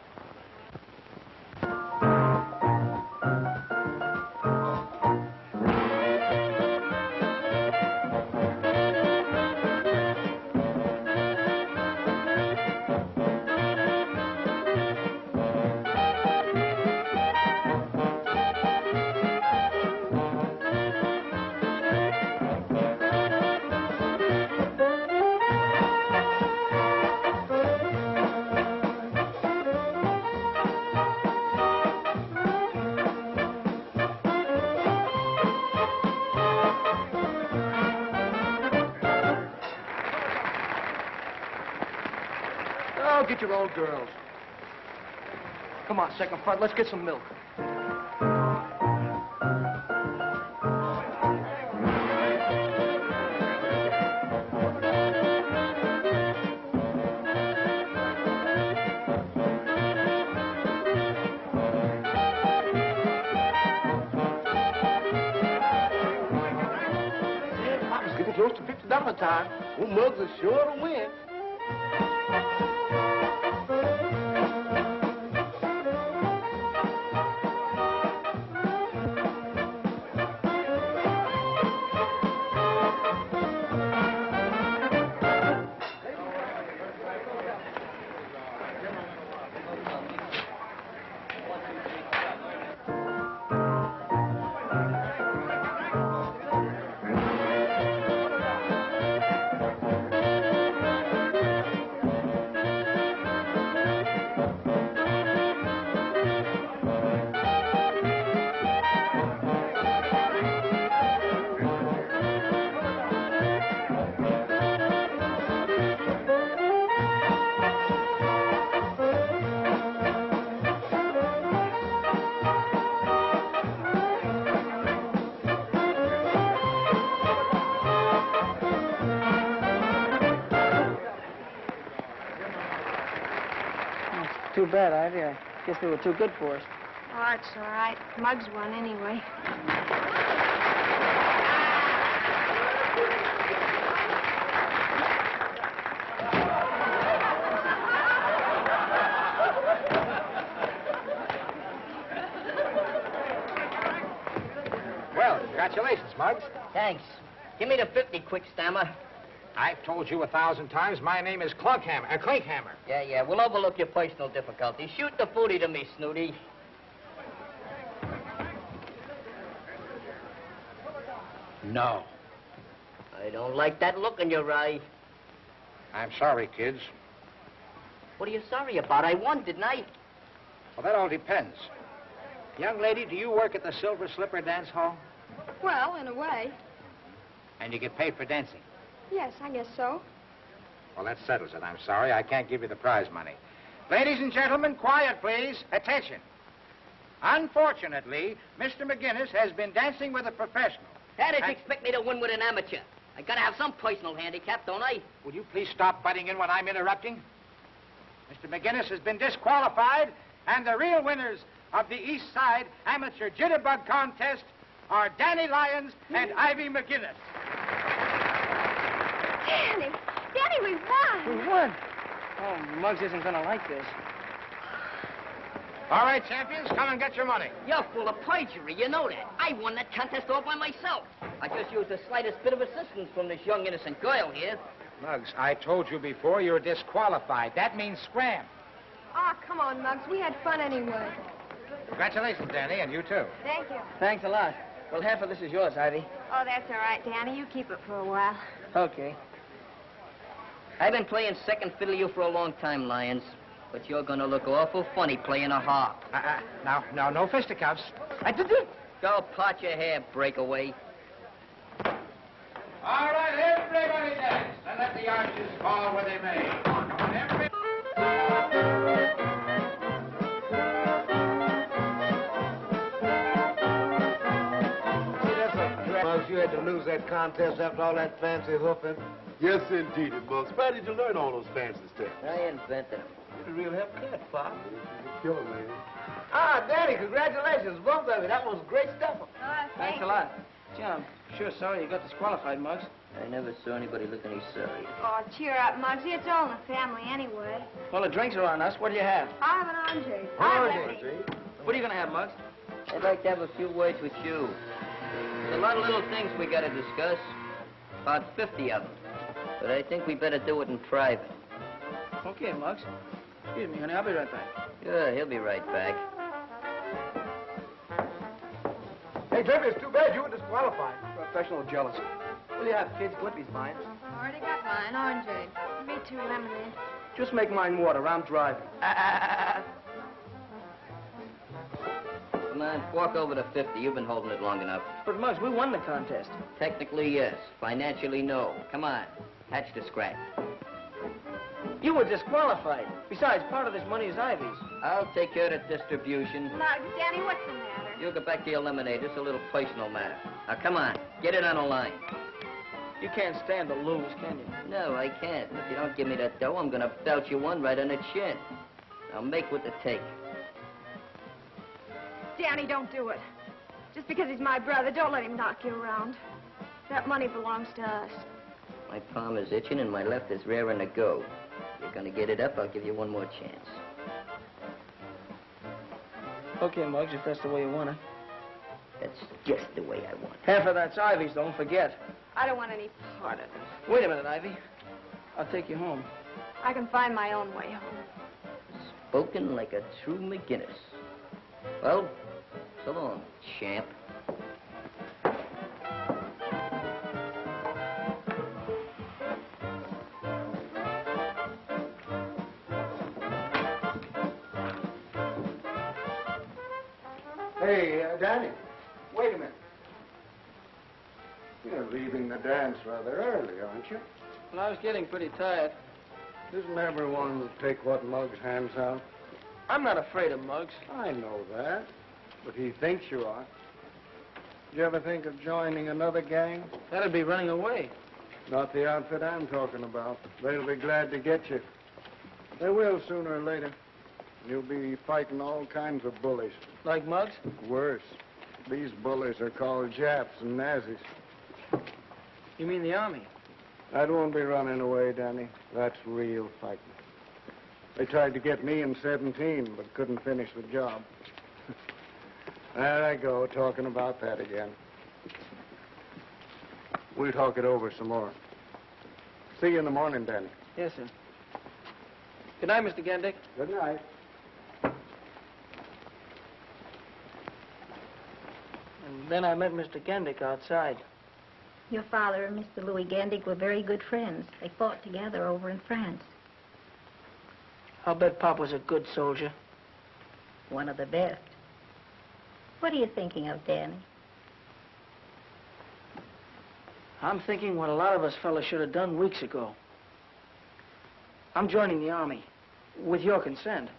Go get your old girls. Come on, second front, let's get some milk. It's getting close to $50 time. Well, Muggs is sure to win. Too bad, Ivy. I guess they were too good for us. Oh, it's all right. Muggs won anyway. Well, congratulations, Muggs. Thanks. Give me the 50, quick stammer. I've told you 1,000 times my name is Clinkhammer. Yeah, we'll overlook your personal difficulties. Shoot the booty to me, Snooty. No. I don't like that look in your eye. I'm sorry, kids. What are you sorry about? I won, didn't I? Well, that all depends. Young lady, do you work at the Silver Slipper Dance Hall? Well, in a way. And you get paid for dancing? Yes, I guess so. Well, that settles it. I'm sorry. I can't give you the prize money. Ladies and gentlemen, quiet, please. Attention. Unfortunately, Mr. McGinnis has been dancing with a professional. How did you expect me to win with an amateur? I gotta have some personal handicap, don't I? Will you please stop butting in when I'm interrupting? Mr. McGinnis has been disqualified, and the real winners of the East Side Amateur Jitterbug Contest are Danny Lyons and Ivy McGinnis. Danny! Danny, we won! We won! Oh, Muggs isn't gonna like this. All right, champions, come and get your money. You're full of perjury, you know that. I won that contest all by myself. I just used the slightest bit of assistance from this young, innocent girl here. Muggs, I told you before, you're disqualified. That means scram. Oh, come on, Muggs. We had fun anyway. Congratulations, Danny, and you too. Thank you. Thanks a lot. Well, half of this is yours, Ivy. Oh, that's all right, Danny. You keep it for a while. Okay. I've been playing second fiddle to you for a long time, Lyons. But you're gonna look awful funny playing a harp. Now, no fisticuffs. Go part your hair, breakaway. All right, everybody dance, and let the arches fall where they may. Come on, everybody. Muggs, you had to lose that contest after all that fancy hoofing. Yes, indeed, Muggs. Where did you learn all those fancy steps? I invented them. You're the real help kid, Pop. Killer, man. Ah, Danny, congratulations, both of you. That was great stuff. Thanks a lot. Gee, I'm sure sorry you got disqualified, Muggs. I never saw anybody look any sorry. Oh, cheer up, Muggsy. It's all in the family anyway. Well, the drinks are on us. What do you have? I'll have an orange. What are you gonna have, Muggs? I'd like to have a few words with you. There's a lot of little things we gotta discuss. About 50 of them. But I think we better do it in private. Okay, Muggs. Excuse me, honey. I'll be right back. Sure, he'll be right back. Hey, Jimmy, it's too bad you were disqualified. Professional jealousy. What do you have, kids? Blippi's mine. Already got mine. Orange. Me too, lemonade. Just make mine water. I'm driving. Come on, fork over to 50. You've been holding it long enough. But, Muggs, we won the contest. Technically, yes. Financially, no. Come on. Hatch the scratch. You were disqualified. Besides, part of this money is Ivy's. I'll take care of the distribution. Muggs, Danny, what's the matter? You go back to your lemonade. It's a little personal matter. Now, come on. Get it on the line. You can't stand to lose, can you? No, I can't. If you don't give me that dough, I'm going to belt you one right on the chin. Now, make with the take. Danny, don't do it. Just because he's my brother, don't let him knock you around. That money belongs to us. My palm is itching and my left is raring to go. If you're going to get it up, I'll give you one more chance. Okay, Muggs, if that's the way you want it. That's just the way I want it. Half of that's Ivy's, don't forget. I don't want any part of it. Wait a minute, Ivy. I'll take you home. I can find my own way home. Spoken like a true McGinnis. Well, so long, champ. Hey, Danny, wait a minute. You're leaving the dance rather early, aren't you? Well, I was getting pretty tired. Doesn't everyone take what Muggs hands out? I'm not afraid of Muggs. I know that, but he thinks you are. Did you ever think of joining another gang? That'd be running away. Not the outfit I'm talking about. They'll be glad to get you. They will sooner or later. You'll be fighting all kinds of bullies. Like Muggs? Worse. These bullies are called Japs and Nazis. You mean the Army? That won't be running away, Danny. That's real fighting. They tried to get me in 17, but couldn't finish the job. There I go, talking about that again. We'll talk it over some more. See you in the morning, Danny. Yes, sir. Good night, Mr. Gendick. Good night. And then I met Mr. Gendick outside. Your father and Mr. Louis Gandick were very good friends. They fought together over in France. I'll bet Pop was a good soldier. One of the best. What are you thinking of, Danny? I'm thinking what a lot of us fellas should have done weeks ago. I'm joining the Army, with your consent.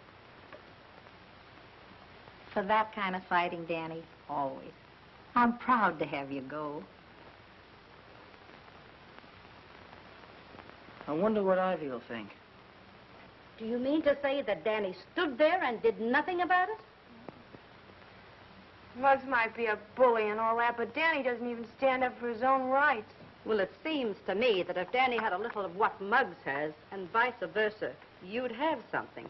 For that kind of fighting, Danny, always. I'm proud to have you go. I wonder what Ivy will think. Do you mean to say that Danny stood there and did nothing about it? Muggs might be a bully and all that, but Danny doesn't even stand up for his own rights. Well, it seems to me that if Danny had a little of what Muggs has, and vice versa, you'd have something.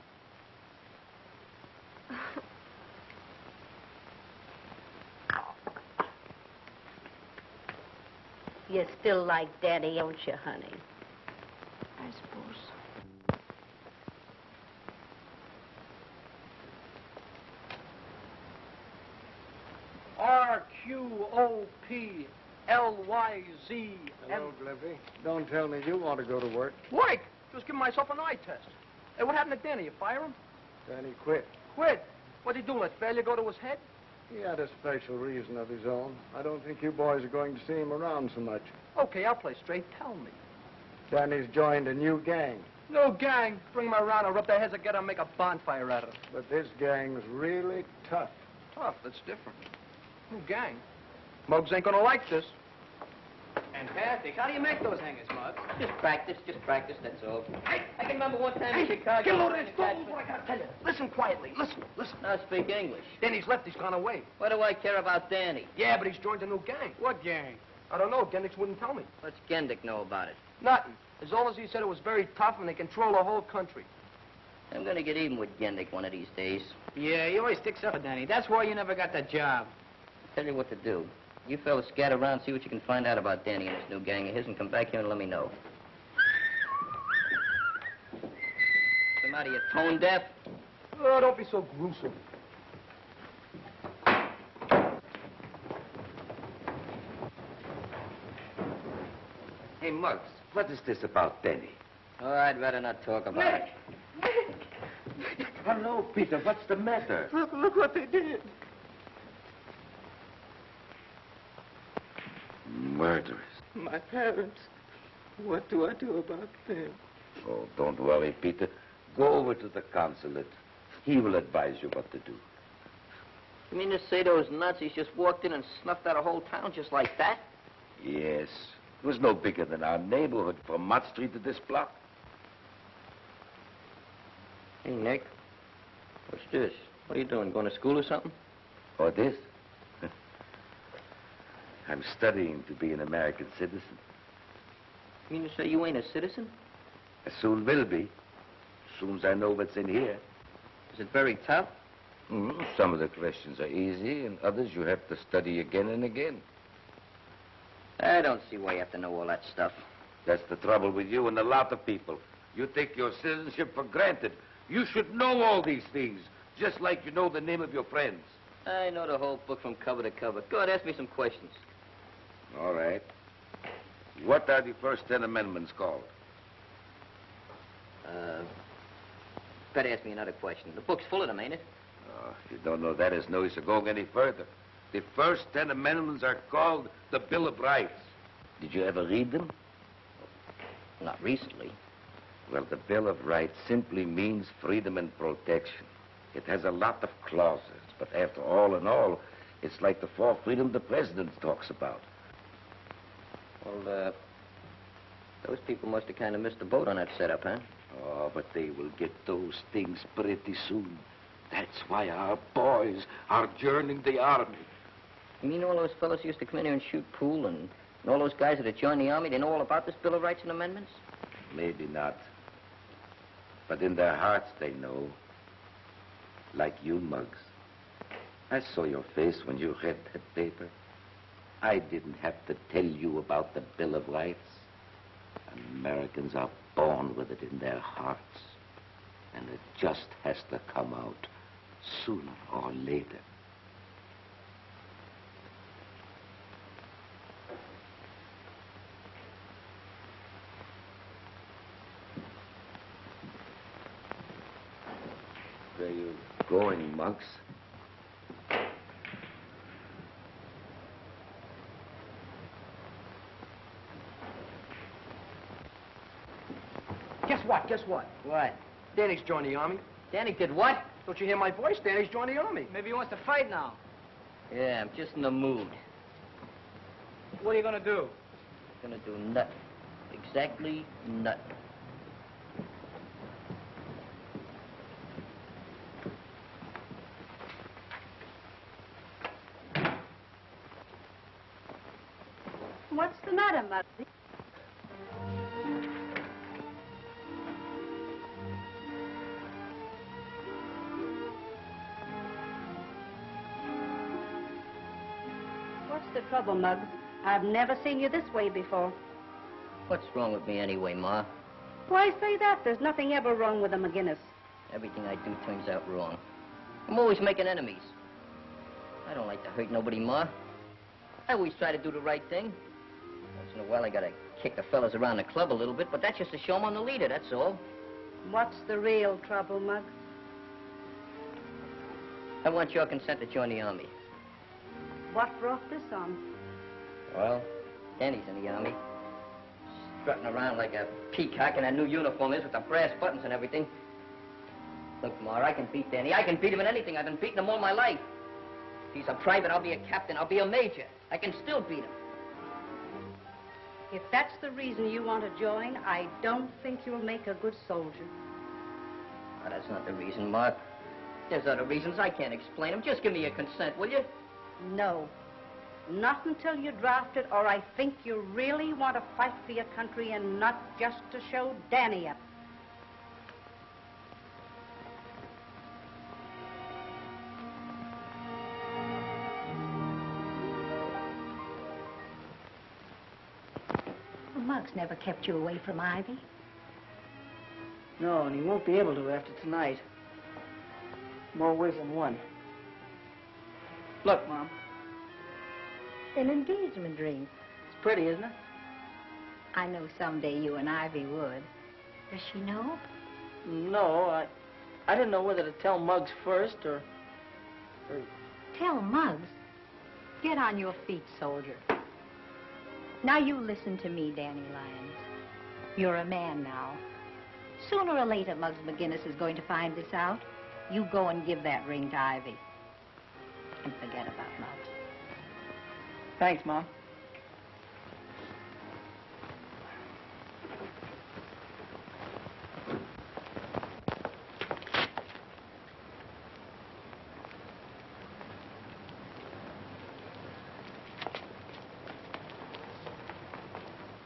You still like Danny, don't you, honey? I suppose. RQOPLYZ. Hello, Glimpy. Don't tell me you want to go to work. Mike, just giving myself an eye test. Hey, what happened to Danny? You fire him? Danny quit. Quit. What'd he do? Let failure go to his head? He had a special reason of his own. I don't think you boys are going to see him around so much. Okay, I'll play straight. Tell me. Danny's joined a new gang. No gang. Bring them around and rub their heads together and make a bonfire out of them. But this gang's really tough. Tough? That's different. New gang. Muggs ain't gonna like this. Fantastic. How do you make those hangers, Muggs? Just practice, that's all. I can remember one time in Chicago. Get a load of this. Don't move, I gotta tell you. Listen quietly. Listen. Now speak English. Danny's left. He's gone away. What do I care about Danny? Yeah, but he's joined a new gang. What gang? I don't know. Gendick wouldn't tell me. What's Gendick know about it? Nothing. As long as he said it was very tough and they control the whole country. I'm gonna get even with Gendick one of these days. Yeah, he always sticks up for Danny. That's why you never got that job. Tell you what to do. You fellas scatter around, see what you can find out about Danny and his new gang of his, and come back here and let me know. What's the matter, you tone deaf? Oh, don't be so gruesome. Hey, Muggs, what is this about Danny? Oh, I'd rather not talk about it. Hello, Peter. What's the matter? Look what they did. Murderers. My parents. What do I do about them? Oh, don't worry, Peter. Go over to the consulate. He will advise you what to do. You mean to say those Nazis just walked in and snuffed out a whole town just like that? Yes. It was no bigger than our neighborhood from Mott Street to this block. Hey, Nick. What's this? What are you doing? Going to school or something? Or this? I'm studying to be an American citizen. You mean to say you ain't a citizen? I soon will be. As soon as I know what's in here. Is it very tough? Some of the questions are easy, and others you have to study again and again. I don't see why you have to know all that stuff. That's the trouble with you and a lot of people. You take your citizenship for granted. You should know all these things, just like you know the name of your friends. I know the whole book from cover to cover. Go ahead, ask me some questions. All right. What are the first 10 amendments called? Better ask me another question. The book's full of them, ain't it? Oh, if you don't know that, it's no use of going any further. The first 10 amendments are called the Bill of Rights. Did you ever read them? Not recently. Well, the Bill of Rights simply means freedom and protection. It has a lot of clauses, but after all in all, it's like the fourth freedom the president talks about. Well, those people must have kind of missed the boat on that setup, huh? Oh, but they will get those things pretty soon. That's why our boys are joining the army. You mean all those fellas used to come in here and shoot pool, and all those guys that had joined the army, they know all about this Bill of Rights and Amendments? Maybe not. But in their hearts, they know. Like you, Muggs. I saw your face when you read that paper. I didn't have to tell you about the Bill of Rights. Americans are born with it in their hearts. And it just has to come out sooner or later. Where are you going, Muggs? Guess what? Guess what? What? Danny's joined the army. Danny did what? Don't you hear my voice? Danny's joined the army. Maybe he wants to fight now. Yeah, I'm just in the mood. What are you going to do? Gonna do nothing. Exactly nothing. What's the matter, Muggsy? What's the trouble, Muggs? I've never seen you this way before. What's wrong with me anyway, Ma? Why say that? There's nothing ever wrong with a McGinnis. Everything I do turns out wrong. I'm always making enemies. I don't like to hurt nobody, Ma. I always try to do the right thing. Once in a while, I gotta kick the fellas around the club a little bit, but that's just to show 'em I'm the leader, that's all. What's the real trouble, Muggs? I want your consent to join the army. What brought this on? Well, Danny's in the army. Strutting around like a peacock in that new uniform is with the brass buttons and everything. Look, Ma, I can beat Danny. I can beat him in anything. I've been beating him all my life. If he's a private, I'll be a captain. I'll be a major. I can still beat him. If that's the reason you want to join, I don't think you'll make a good soldier. Well, that's not the reason, Ma. There's other reasons. I can't explain them. Just give me your consent, will you? No. Not until you're drafted, or I think you really want to fight for your country and not just to show Danny up. Muggs never kept you away from Ivy. No, and he won't be able to after tonight. More ways than one. Look, Mom. An engagement ring. It's pretty, isn't it? I know someday you and Ivy would. Does she know? No, I didn't know whether to tell Muggs first or... Tell Muggs. Get on your feet, soldier. Now you listen to me, Danny Lyons. You're a man now. Sooner or later, Muggs McGinnis is going to find this out. You go and give that ring to Ivy. And forget about Muggs. Thanks, Mom.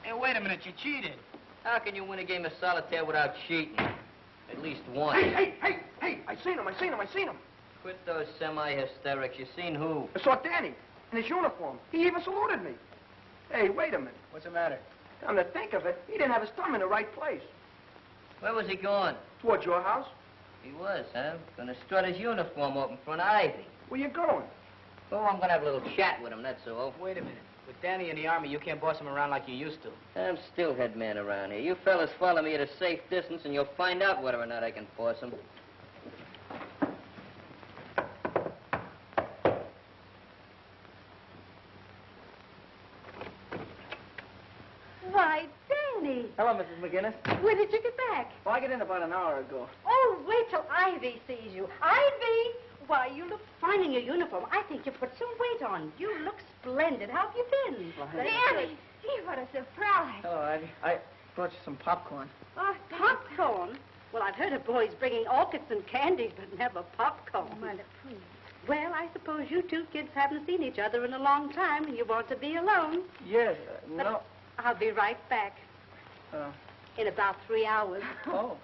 Hey, wait a minute, you cheated. How can you win a game of solitaire without cheating? At least once. Hey, I seen him. Quit those semi-hysterics. You seen who? I saw Danny in his uniform. He even saluted me. Hey, wait a minute. What's the matter? Come to think of it, he didn't have his thumb in the right place. Where was he going? Towards your house. He was, huh? Gonna strut his uniform up in front of Ivy. Where you going? Oh, I'm gonna have a little chat with him, that's all. Wait a minute. With Danny in the Army, you can't boss him around like you used to. I'm still head man around here. You fellas follow me at a safe distance, and you'll find out whether or not I can force him. Why, Danny. Hello, Mrs. McGinnis. When did you get back? Well, I got in about an hour ago. Oh, wait till Ivy sees you. Ivy! Why, you look fine in your uniform. I think you put some weight on. You look splendid. How have you been? Danny, gee, what a surprise. Hello, Ivy. I brought you some popcorn. Oh, popcorn? Well, I've heard of boys bringing orchids and candies, but never popcorn. Mother, please. Well, I suppose you two kids haven't seen each other in a long time, and you want to be alone. Yes, no. I'll be right back. In about 3 hours. Oh.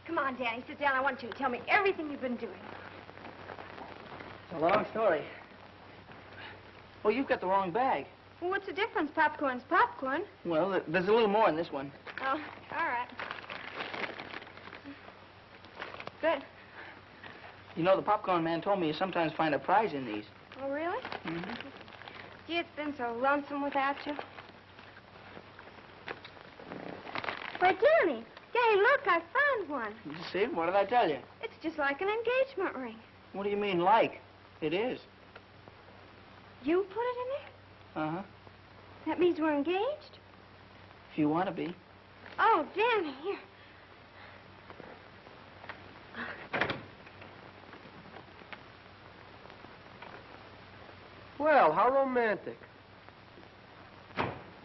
Come on, Danny, sit down. I want you to tell me everything you've been doing. It's a long story. Oh, you've got the wrong bag. Well, what's the difference? Popcorn's popcorn. Well, there's a little more in this one. Oh, all right. Good. You know, the popcorn man told me you sometimes find a prize in these. Oh, really? Mm-hmm. Gee, it's been so lonesome without you. Why, Danny, look, I found one. You see? What did I tell you? It's just like an engagement ring. What do you mean, like? It is. You put it in there? Uh-huh. That means we're engaged? If you want to be. Oh, Danny, here. Well, how romantic.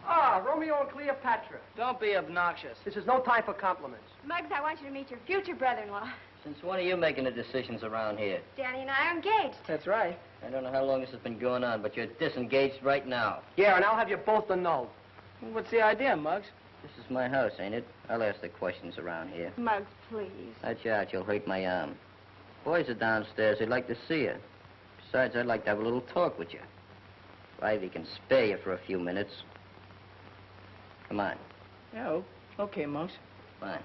Ah, Romeo and Cleopatra. Don't be obnoxious. This is no time for compliments. Muggs, I want you to meet your future brother-in-law. Since when are you making the decisions around here? Danny and I are engaged. That's right. I don't know how long this has been going on, but you're disengaged right now. Yeah, and I'll have you both to know. What's the idea, Muggs? This is my house, ain't it? I'll ask the questions around here. Muggs, please. Watch out, you'll hurt my arm. Boys are downstairs. They'd like to see you. Besides, I'd like to have a little talk with you. If Ivy can spare you for a few minutes. Come on. Yeah, okay, Muggs. Fine.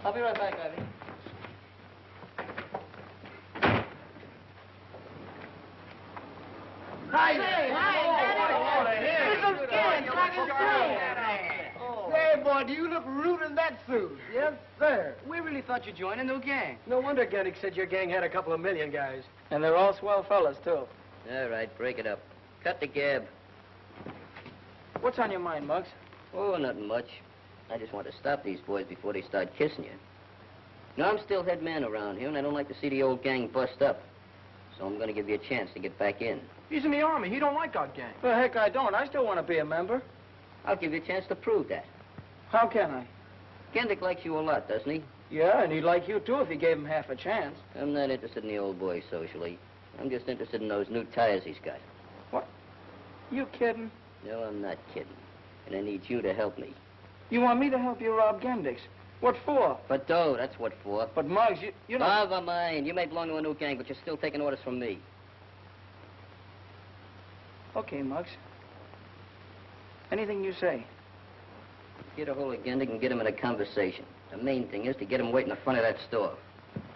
I'll be right back, Ivy. Hi. Say, boy, do you look rude in that suit? Yes, sir. We really thought you'd join a new gang. No wonder Gendick said your gang had a couple of million guys. And they're all swell fellas, too. All right, break it up. Cut the gab. What's on your mind, Muggs? Oh, nothing much. I just want to stop these boys before they start kissing you. You know, I'm still head man around here, and I don't like to see the old gang bust up. So I'm going to give you a chance to get back in. He's in the Army. He don't like our gang. Well, heck, I don't. I still want to be a member. I'll give you a chance to prove that. How can I? Gendick likes you a lot, doesn't he? Yeah, and he'd like you, too, if he gave him half a chance. I'm not interested in the old boy socially. I'm just interested in those new tires he's got. What? You kidding? No, I'm not kidding. And I need you to help me. You want me to help you rob Gendick's? What for? For dough, that's what for. But, Muggs, you don't... Never mind. You may belong to a new gang, but you're still taking orders from me. Okay, Muggs. Anything you say. Get a hold of Gendick and get him in a conversation. The main thing is to get him waiting in front of that store.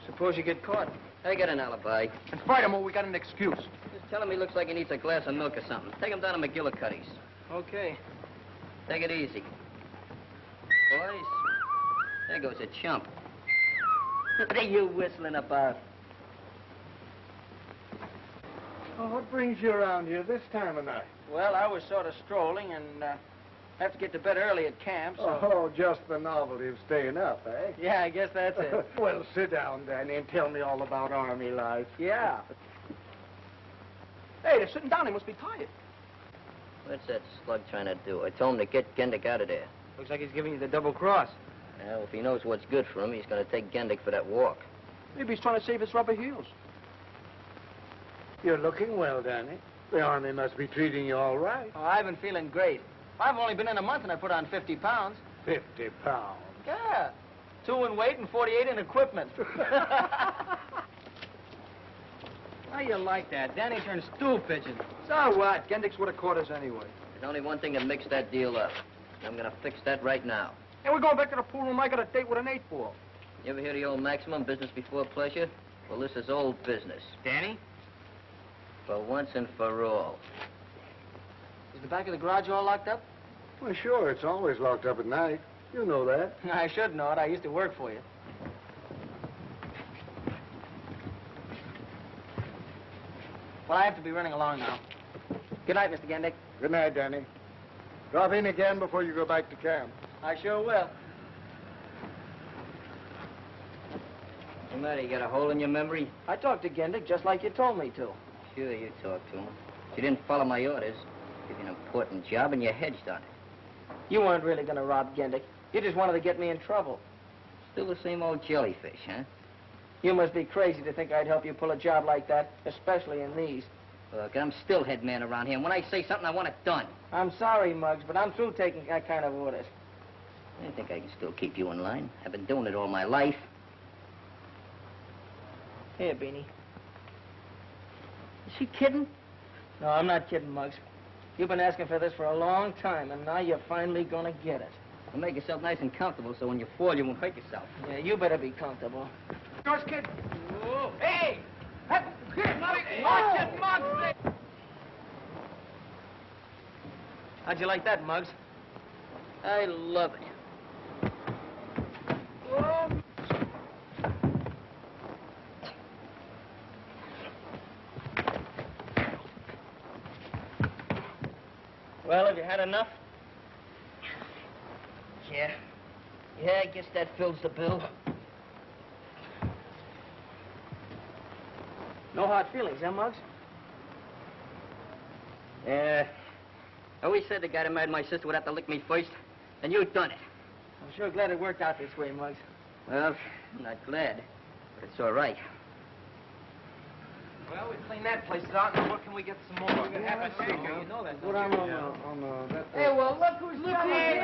Suppose you get caught. I got an alibi. And furthermore, we got an excuse. Just tell him he looks like he needs a glass of milk or something. Take him down to McGillicuddy's. Okay. Take it easy. Boys, there goes a chump. What are you whistling about? Oh, what brings you around here this time of night? Well, I was sort of strolling and have to get to bed early at camp, so... Oh, just the novelty of staying up, eh? Yeah, I guess that's it. Well, sit down, Danny, and tell me all about Army life. Yeah. Hey, they're sitting down. They must be tired. What's that slug trying to do? I told him to get Gendick out of there. Looks like he's giving you the double cross. Well, if he knows what's good for him, he's going to take Gendick for that walk. Maybe he's trying to save his rubber heels. You're looking well, Danny. The Army must be treating you all right. Oh, I've been feeling great. I've only been in a month and I put on 50 pounds. 50 pounds? Yeah. 2 in weight and 48 in equipment. How you like that? Danny turned stool pigeon. So what? Gendick's would have caught us anyway. There's only one thing that makes that deal up. I'm going to fix that right now. And we're going back to the pool room. I got a date with an 8-ball. You ever hear the old maximum, business before pleasure? Well, this is old business. Danny? For once and for all. Is the back of the garage all locked up? Well, sure. It's always locked up at night. You know that. I should know it. I used to work for you. Well, I have to be running along now. Good night, Mr. Gendick. Good night, Danny. Drop in again before you go back to camp. I sure will. What's the matter? You got a hole in your memory? I talked to Gendick just like you told me to. Sure, you talked to him. But you didn't follow my orders. Give you an important job and you hedged on it. You weren't really going to rob Gendick. You just wanted to get me in trouble. Still the same old jellyfish, huh? You must be crazy to think I'd help you pull a job like that, especially in these. Look, I'm still head man around here, and when I say something, I want it done. I'm sorry, Muggs, but I'm through taking that kind of orders. I think I can still keep you in line. I've been doing it all my life. Here, Beanie. Is she kidding? No, I'm not kidding, Muggs. You've been asking for this for a long time, and now you're finally gonna get it. Well, make yourself nice and comfortable so when you fall, you won't hurt yourself. Yeah, you better be comfortable. Yours, kid. Whoa. Hey! Watch it, Muggs! How'd you like that, Muggs? I love it. Whoa. Well, have you had enough? Yeah. Yeah, I guess that fills the bill. No hard feelings, huh, Muggs? Yeah. I always said the guy that married my sister would have to lick me first, and you've done it. I'm sure glad it worked out this way, Muggs. Well, I'm not glad, but it's all right. Well, we cleaned that place out. Now, what can we get some more? We're going to have a shake. You know that. What on that? Hey, well, look who's here. Hey,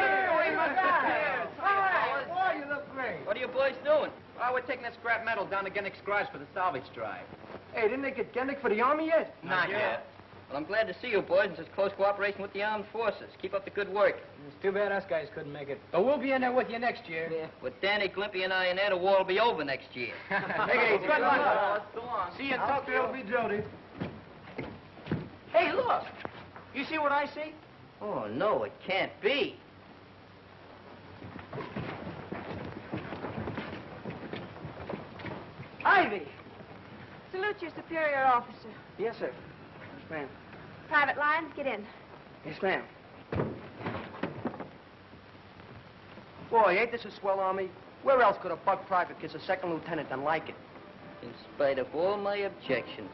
Hi. Boy, you look great. What are you boys doing? Well, we're taking that scrap metal down to Gendick's garage for the salvage drive. Hey, didn't they get Gendick for the Army yet? Not yet. Well, I'm glad to see you boys in such close cooperation with the armed forces. Keep up the good work. It's too bad us guys couldn't make it. But we'll be in there with you next year. Yeah. With Danny, Glimpy, and I in there, the war will be over next year. Hey, good luck. So long. See you in Tokyo. Be Jody. Hey, look. You see what I see? Oh, no, it can't be. Ivy! Salute your superior officer. Yes, sir. Yes, ma'am. Private lines, get in. Yes, ma'am. Boy, ain't this a swell Army? Where else could a buck private kiss a second lieutenant than like it? In spite of all my objections.